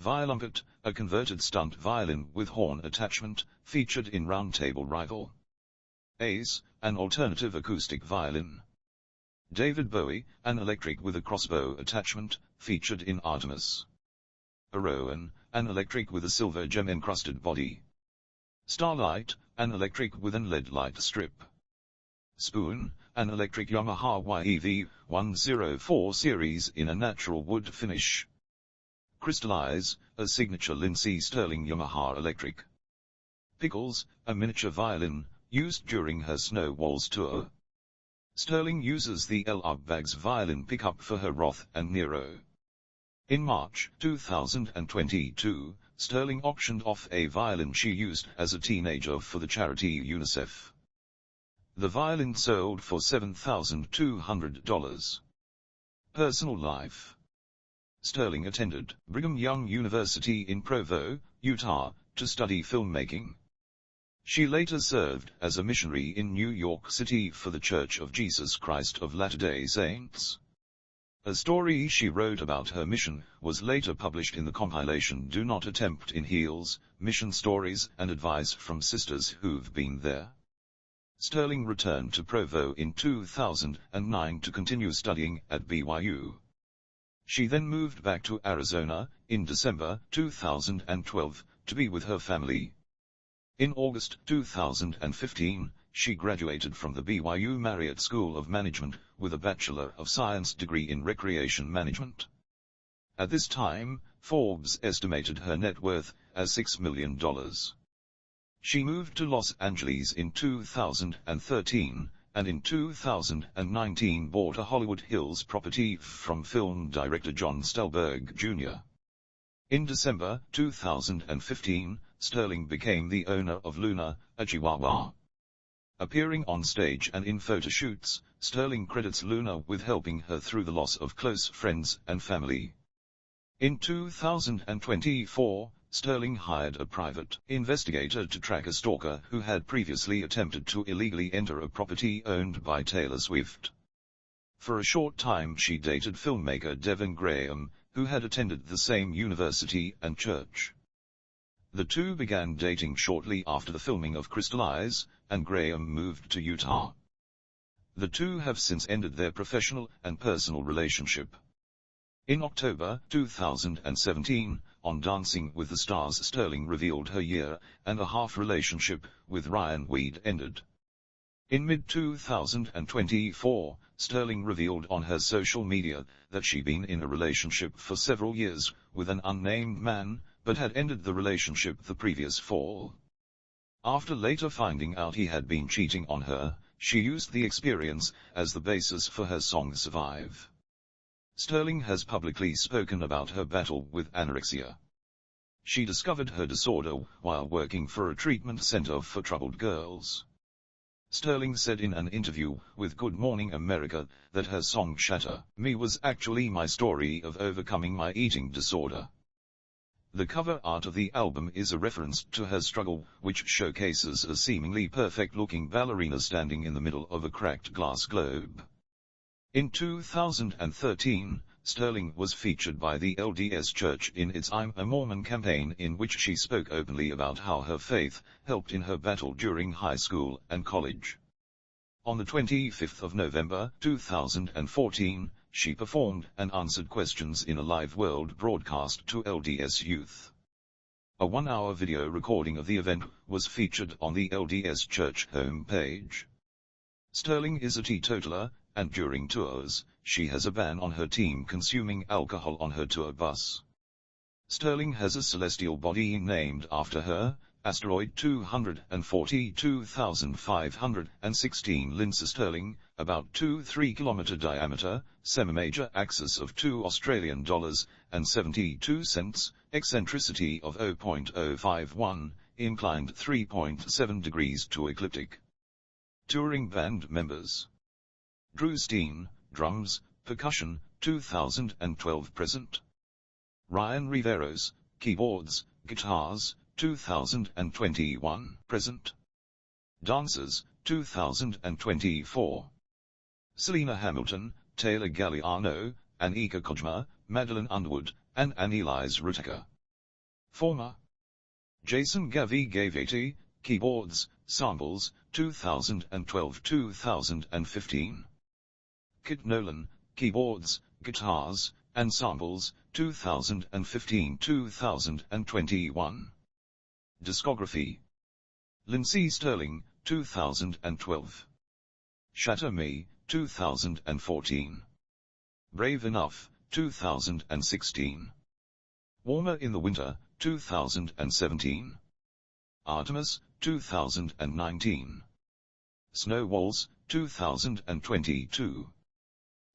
Violumpet, a converted stunt violin with horn attachment, featured in Roundtable Rival. Ace, an alternative acoustic violin. David Bowie, an electric with a crossbow attachment, featured in Artemis. Rowan, an electric with a silver gem-encrusted body. Starlight, an electric with an LED light strip. Spoon, an electric Yamaha YEV-104 series in a natural wood finish. Crystallize, a signature Lindsey Stirling Yamaha electric. Pickles, a miniature violin, used during her Snow Walls tour. Stirling uses the LR Baggs violin pickup for her Roth and Nero. In March 2022, Stirling auctioned off a violin she used as a teenager for the charity UNICEF. The violin sold for $7,200. Personal life. Stirling attended Brigham Young University in Provo, Utah, to study filmmaking. She later served as a missionary in New York City for the Church of Jesus Christ of Latter-day Saints. A story she wrote about her mission was later published in the compilation Do Not Attempt in Heels, Mission Stories and Advice from Sisters Who've Been There. Stirling returned to Provo in 2009 to continue studying at BYU. She then moved back to Arizona, in December 2012, to be with her family. In August 2015, she graduated from the BYU Marriott School of Management, with a Bachelor of Science degree in Recreation Management. At this time, Forbes estimated her net worth as $6 million. She moved to Los Angeles in 2013, and in 2019 bought a Hollywood Hills property from film director John Stelberg, Jr. In December 2015, Stirling became the owner of Luna, a Chihuahua. Appearing on stage and in photo shoots, Stirling credits Luna with helping her through the loss of close friends and family. In 2024, Stirling hired a private investigator to track a stalker who had previously attempted to illegally enter a property owned by Taylor Swift. For a short time she dated filmmaker Devin Graham, who had attended the same university and church. The two began dating shortly after the filming of Crystallize, and Graham moved to Utah. The two have since ended their professional and personal relationship. In October 2017, on Dancing with the Stars, Stirling revealed her year-and-a-half relationship with Ryan Weed ended. In mid-2024, Stirling revealed on her social media that she'd been in a relationship for several years with an unnamed man, but had ended the relationship the previous fall. After later finding out he had been cheating on her, she used the experience as the basis for her song Survive. Stirling has publicly spoken about her battle with anorexia. She discovered her disorder while working for a treatment center for troubled girls. Stirling said in an interview with Good Morning America that her song Shatter Me was actually my story of overcoming my eating disorder. The cover art of the album is a reference to her struggle, which showcases a seemingly perfect-looking ballerina standing in the middle of a cracked glass globe. In 2013, Stirling was featured by the LDS Church in its I'm a Mormon campaign, in which she spoke openly about how her faith helped in her battle during high school and college. On the 25th of November 2014, she performed and answered questions in a live world broadcast to LDS youth. A 1-hour video recording of the event was featured on the LDS Church homepage. Stirling is a teetotaler, and during tours, she has a ban on her team consuming alcohol on her tour bus. Stirling has a celestial body named after her, asteroid 242,516 Lindsey Stirling, about 2-3 km diameter, semi-major axis of $2.72, eccentricity of 0.051, inclined 3.7 degrees to ecliptic. Touring band members: Drew Steen, drums, percussion, 2012 present. Ryan Riveros, keyboards, guitars, 2021 present. Dancers, 2024. Selena Hamilton, Taylor Galliano, Anika Kojma, Madeline Underwood, and Annelise Rutecker. Former Jason Gavey, Keyboards, Samples, 2012-2015. Kit Nolan, Keyboards, Guitars, and Samples, 2015-2021. Discography: Lindsey Stirling, 2012. Shatter Me, 2014. Brave Enough, 2016. Warmer in the Winter, 2017. Artemis, 2019. Snow Walls, 2022.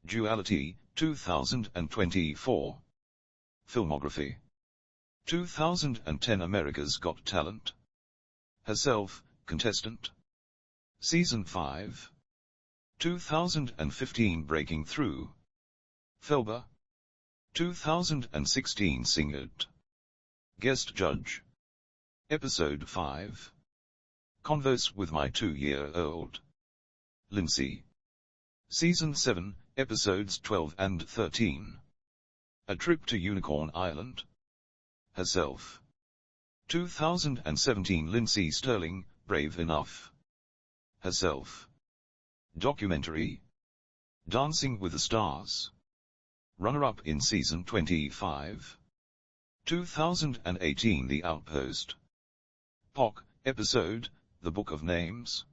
Duality, 2024. Filmography: 2010 America's Got Talent. Herself, contestant. Season 5. 2015 Breaking Through. Felber. 2016 Sing It. Guest Judge. Episode 5. Converse with My 2-year-old. Lindsey. Season 7, Episodes 12 and 13. A Trip to Unicorn Island. Herself. 2017 Lindsey Stirling, Brave Enough. Herself. Documentary. Dancing with the Stars. Runner-up in Season 25. 2018 The Outpost. POC, Episode, The Book of Names.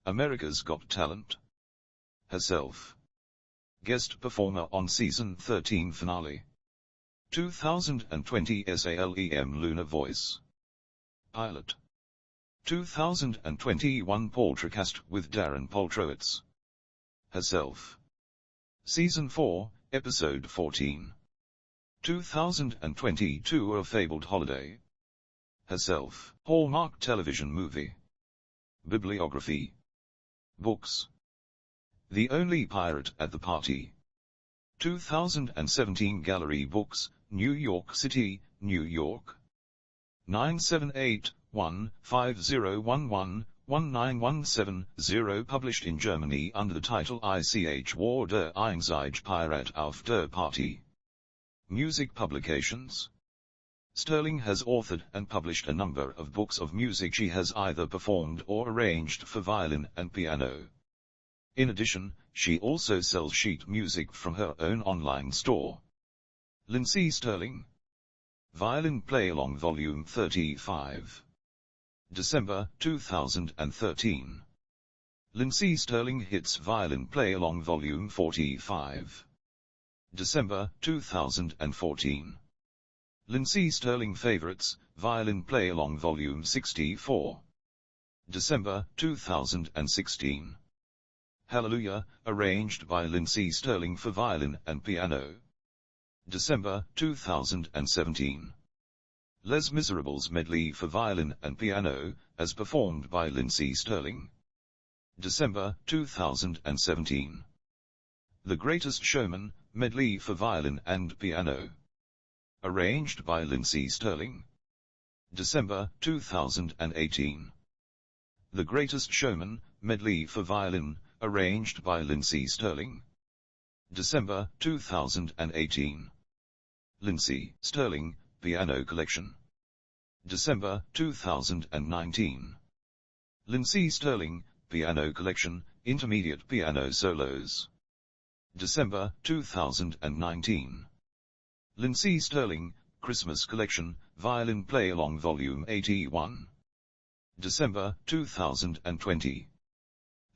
America's Got Talent. Herself. Guest performer on Season 13 finale. 2020 SALEM Lunar Voice. Pilot. 2021 Poltercast with Darren Poltrowitz. Herself. Season 4, Episode 14. 2022 A Fabled Holiday. Herself. Hallmark Television Movie. Bibliography. Books. The Only Pirate at the Party. 2017 Gallery Books, New York City, New York. 978-1-5011-1917-0 published in Germany under the title Ich war der einzige Pirat auf der Party. Music publications. Stirling has authored and published a number of books of music she has either performed or arranged for violin and piano. In addition, she also sells sheet music from her own online store. Lindsey Stirling. Violin Play-Along Volume 35. December 2013. Lindsey Stirling Hits Violin Play-Along Volume 45. December 2014. Lindsey Stirling Favorites, Violin Play-Along Volume 64. December 2016. Hallelujah, arranged by Lindsey Stirling for violin and piano. December 2017. Les Miserables Medley for violin and piano, as performed by Lindsey Stirling. December 2017. The Greatest Showman, Medley for violin and piano. Arranged by Lindsey Stirling. December 2018. The Greatest Showman, Medley for violin, arranged by Lindsey Stirling. December 2018. Lindsey Stirling, Piano Collection. December 2019. Lindsey Stirling, Piano Collection, Intermediate Piano Solos. December 2019. Lindsey Stirling, Christmas Collection, Violin Play-Along Volume 81. December 2020.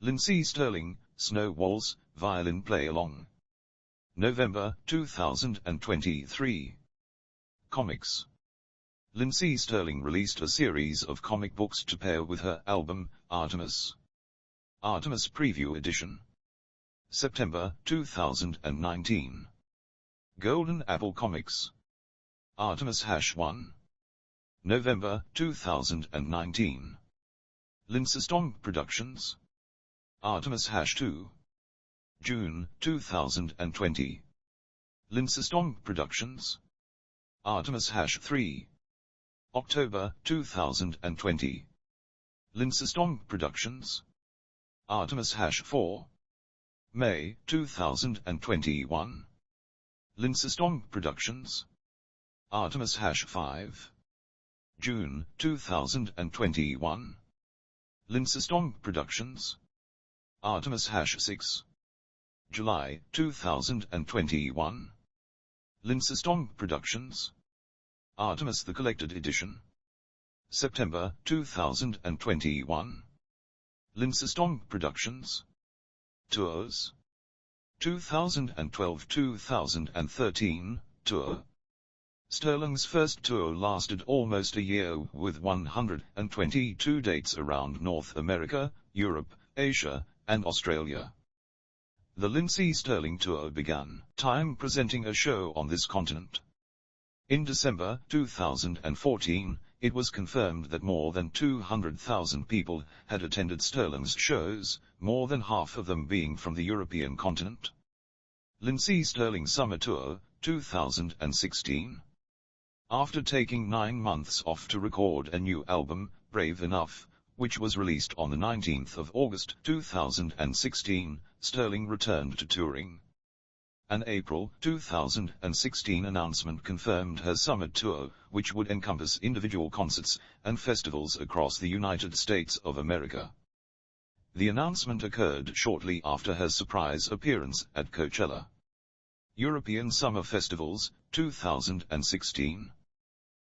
Lindsey Stirling, Snow Walls, Violin Play-Along. November 2023. Comics. Lindsey Stirling released a series of comic books to pair with her album, Artemis. Artemis Preview Edition. September 2019. Golden Apple Comics. Artemis #1. November 2019. Lindsey Productions. Artemis #2. June 2020. Lindsey Productions. Artemis #3. October 2020. Lindsey Productions. Artemis #4. May 2021. Lindsey Stirling Productions. Artemis #5. June 2021. Lindsey Stirling Productions. Artemis #6. July 2021. Lindsey Stirling Productions. Artemis the Collected Edition. September 2021. Lindsey Stirling Productions. Tours. 2012-2013 tour. Stirling's first tour lasted almost a year with 122 dates around North America, Europe, Asia, and Australia. The Lindsey Stirling tour began time presenting a show on this continent. In December 2014, it was confirmed that more than 200,000 people had attended Stirling's shows, more than half of them being from the European continent. Lindsey Stirling Summer Tour, 2016. After taking 9 months off to record a new album, Brave Enough, which was released on the 19th of August 2016, Stirling returned to touring. An April 2016 announcement confirmed her summer tour, which would encompass individual concerts and festivals across the United States of America. The announcement occurred shortly after her surprise appearance at Coachella. European Summer Festivals, 2016.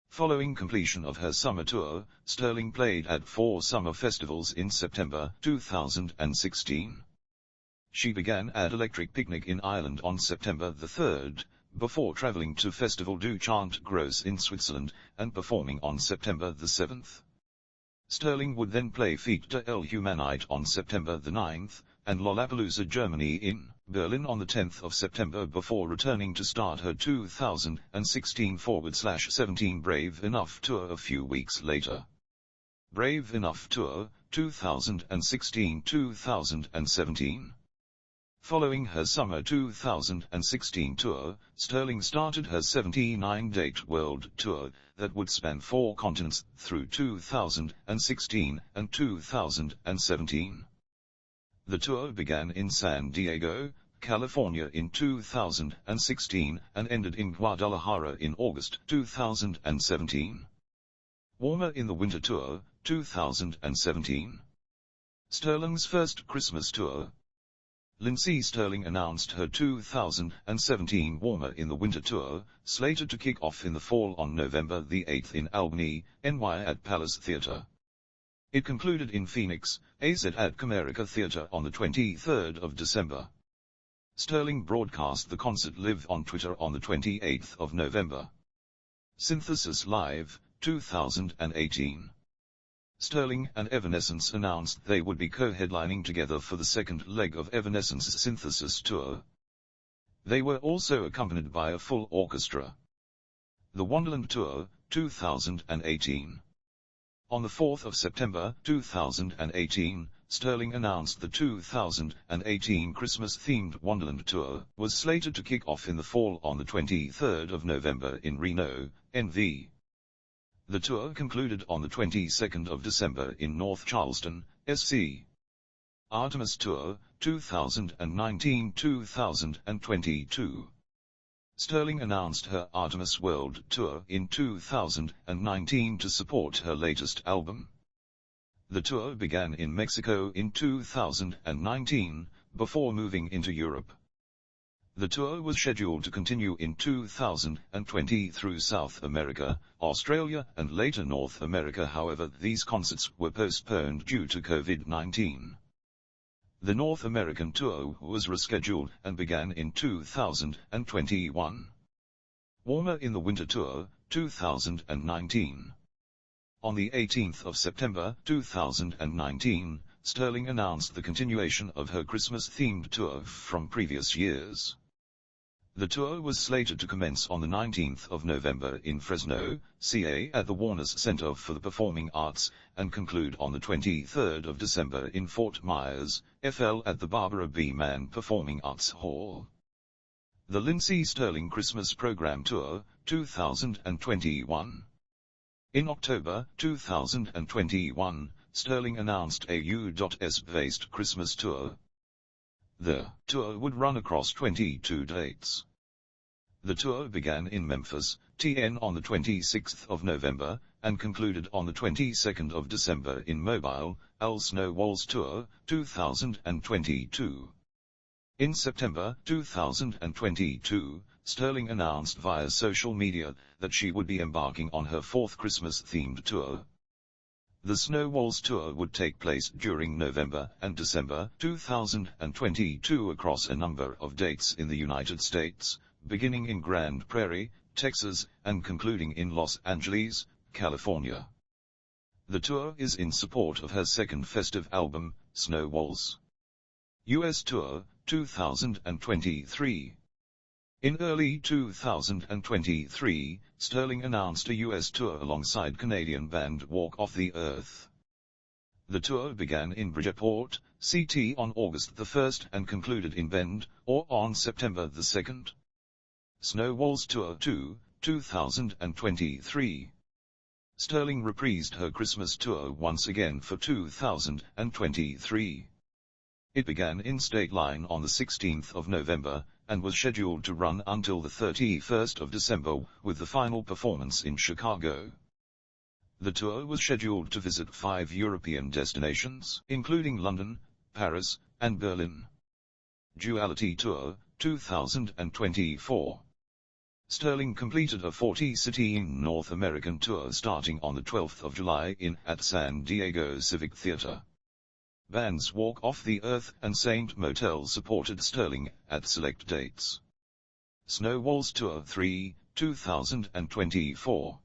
Following completion of her summer tour, Stirling played at 4 summer festivals in September 2016. She began at Electric Picnic in Ireland on September 3rd, before traveling to Festival du Chant Gros in Switzerland and performing on September 7th. Stirling would then play Fête de l'Humanité on September 9th, and Lollapalooza Germany in Berlin on the 10th of September before returning to start her 2016/17 Brave Enough tour a few weeks later. Brave Enough Tour, 2016-2017. Following her summer 2016 tour, Stirling started her 79-date world tour that would span 4 continents through 2016 and 2017. The tour began in San Diego, California in 2016 and ended in Guadalajara in August 2017. Warmer in the Winter Tour, 2017. Stirling's first Christmas tour. Lindsey Stirling announced her 2017 Warmer in the Winter Tour, slated to kick off in the fall on November 8 in Albany, NY at Palace Theatre. It concluded in Phoenix, AZ at Comerica Theatre on the 23rd of December. Stirling broadcast the concert live on Twitter on the 28th of November. Synthesis Live, 2018. Stirling and Evanescence announced they would be co-headlining together for the second leg of Evanescence's Synthesis Tour. They were also accompanied by a full orchestra. The Wonderland Tour, 2018. On the 4th of September 2018, Stirling announced the 2018 Christmas-themed Wonderland Tour was slated to kick off in the fall on the 23rd of November in Reno, NV. The tour concluded on the 22nd of December in North Charleston, SC. Artemis Tour, 2019-2022. Stirling announced her Artemis World Tour in 2019 to support her latest album. The tour began in Mexico in 2019, before moving into Europe. The tour was scheduled to continue in 2020 through South America, Australia and later North America. However, these concerts were postponed due to COVID-19. The North American tour was rescheduled and began in 2021. Warmer in the Winter Tour, 2019. On the 18th of September 2019, Stirling announced the continuation of her Christmas-themed tour from previous years. The tour was slated to commence on the 19th of November in Fresno, CA at the Warner's Center for the Performing Arts, and conclude on the 23rd of December in Fort Myers, FL at the Barbara B. Mann Performing Arts Hall. The Lindsey Stirling Christmas Program Tour, 2021. In October 2021, Stirling announced a U.S.-based Christmas tour. The tour would run across 22 dates. The tour began in Memphis, TN on the 26th of November, and concluded on the 22nd of December in Mobile, Al Snow Walls Tour, 2022. In September 2022, Stirling announced via social media that she would be embarking on her fourth Christmas-themed tour. The Snow Walls Tour would take place during November and December 2022 across a number of dates in the United States, beginning in Grand Prairie, Texas, and concluding in Los Angeles, California. The tour is in support of her second festive album, Snow Walls. US Tour, 2023. In early 2023, Stirling announced a US tour alongside Canadian band Walk Off the Earth. The tour began in Bridgeport, CT on August the 1st and concluded in Bend, or on September the 2nd. Snow Walls Tour 2, 2023. Stirling reprised her Christmas tour once again for 2023. It began in State Line on the 16th of November, and was scheduled to run until the 31st of December, with the final performance in Chicago. The tour was scheduled to visit 5 European destinations, including London, Paris, and Berlin. Duality Tour, 2024. Stirling completed a 40-city North American tour starting on the 12th of July at San Diego Civic Theatre. Bands Walk Off the Earth and Saint Motel supported Stirling at select dates. Snow Walls Tour 3, 2024.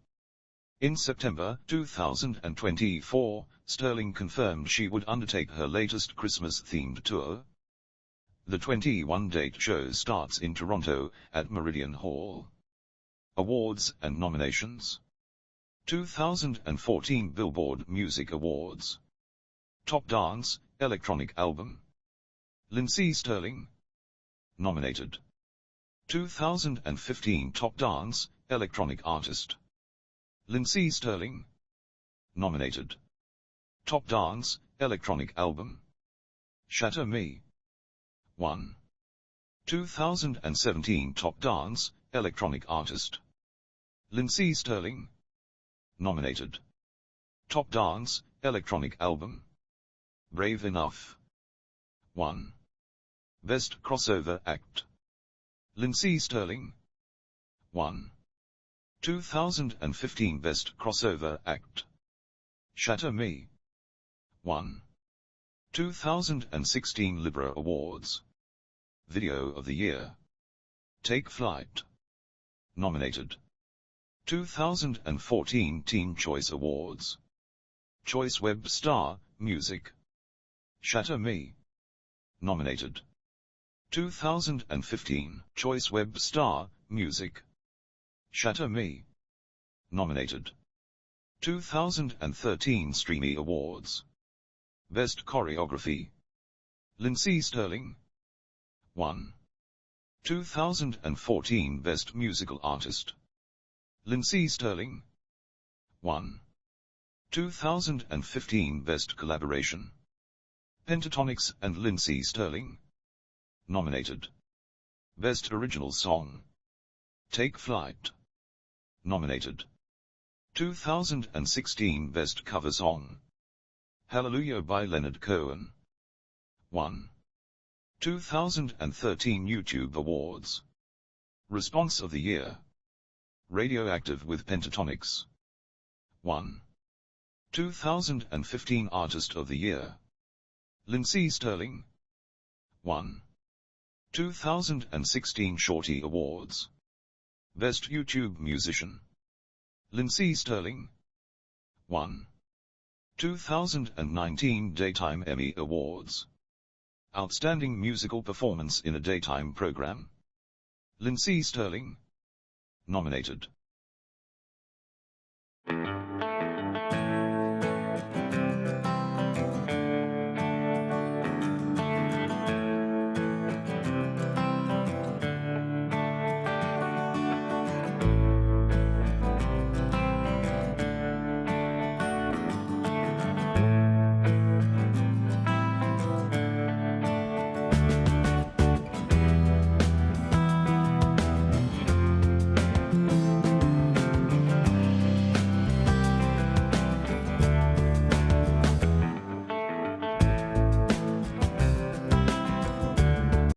In September 2024, Stirling confirmed she would undertake her latest Christmas-themed tour. The 21-date show starts in Toronto, at Meridian Hall. Awards and nominations. 2014 Billboard Music Awards. Top Dance, Electronic Album. Lindsey Stirling. Nominated. 2015 Top Dance, Electronic Artist. Lindsey Stirling. Nominated. Top Dance, Electronic Album. Shatter Me. 1. 2017 Top Dance, Electronic Artist. Lindsey Stirling. Nominated. Top Dance, Electronic Album. Brave Enough. 1. Best Crossover Act. Lindsey Stirling. 1. 2015 Best Crossover Act. Shatter Me. 1. 2016 Libra Awards. Video of the Year. Take Flight. Nominated. 2014 Teen Choice Awards. Choice Web Star, Music. Shatter Me. Nominated. 2015 Choice Web Star, Music. Shatter Me. Nominated. 2013 Streamy Awards. Best Choreography. Lindsey Stirling. 1. 2014 Best Musical Artist. Lindsey Stirling. 1. 2015 Best Collaboration. Pentatonix and Lindsey Stirling. Nominated. Best Original Song. Take Flight. Nominated. 2016 Best Cover Song. Hallelujah by Leonard Cohen. 1. 2013 YouTube Awards. Response of the Year. Radioactive with Pentatonix. 1. 2015 Artist of the Year. Lindsey Stirling. 1. 2016 Shorty Awards. Best YouTube Musician. Lindsey Stirling. 1. 2019 Daytime Emmy Awards. Outstanding Musical Performance in a Daytime Program. Lindsey Stirling. Nominated.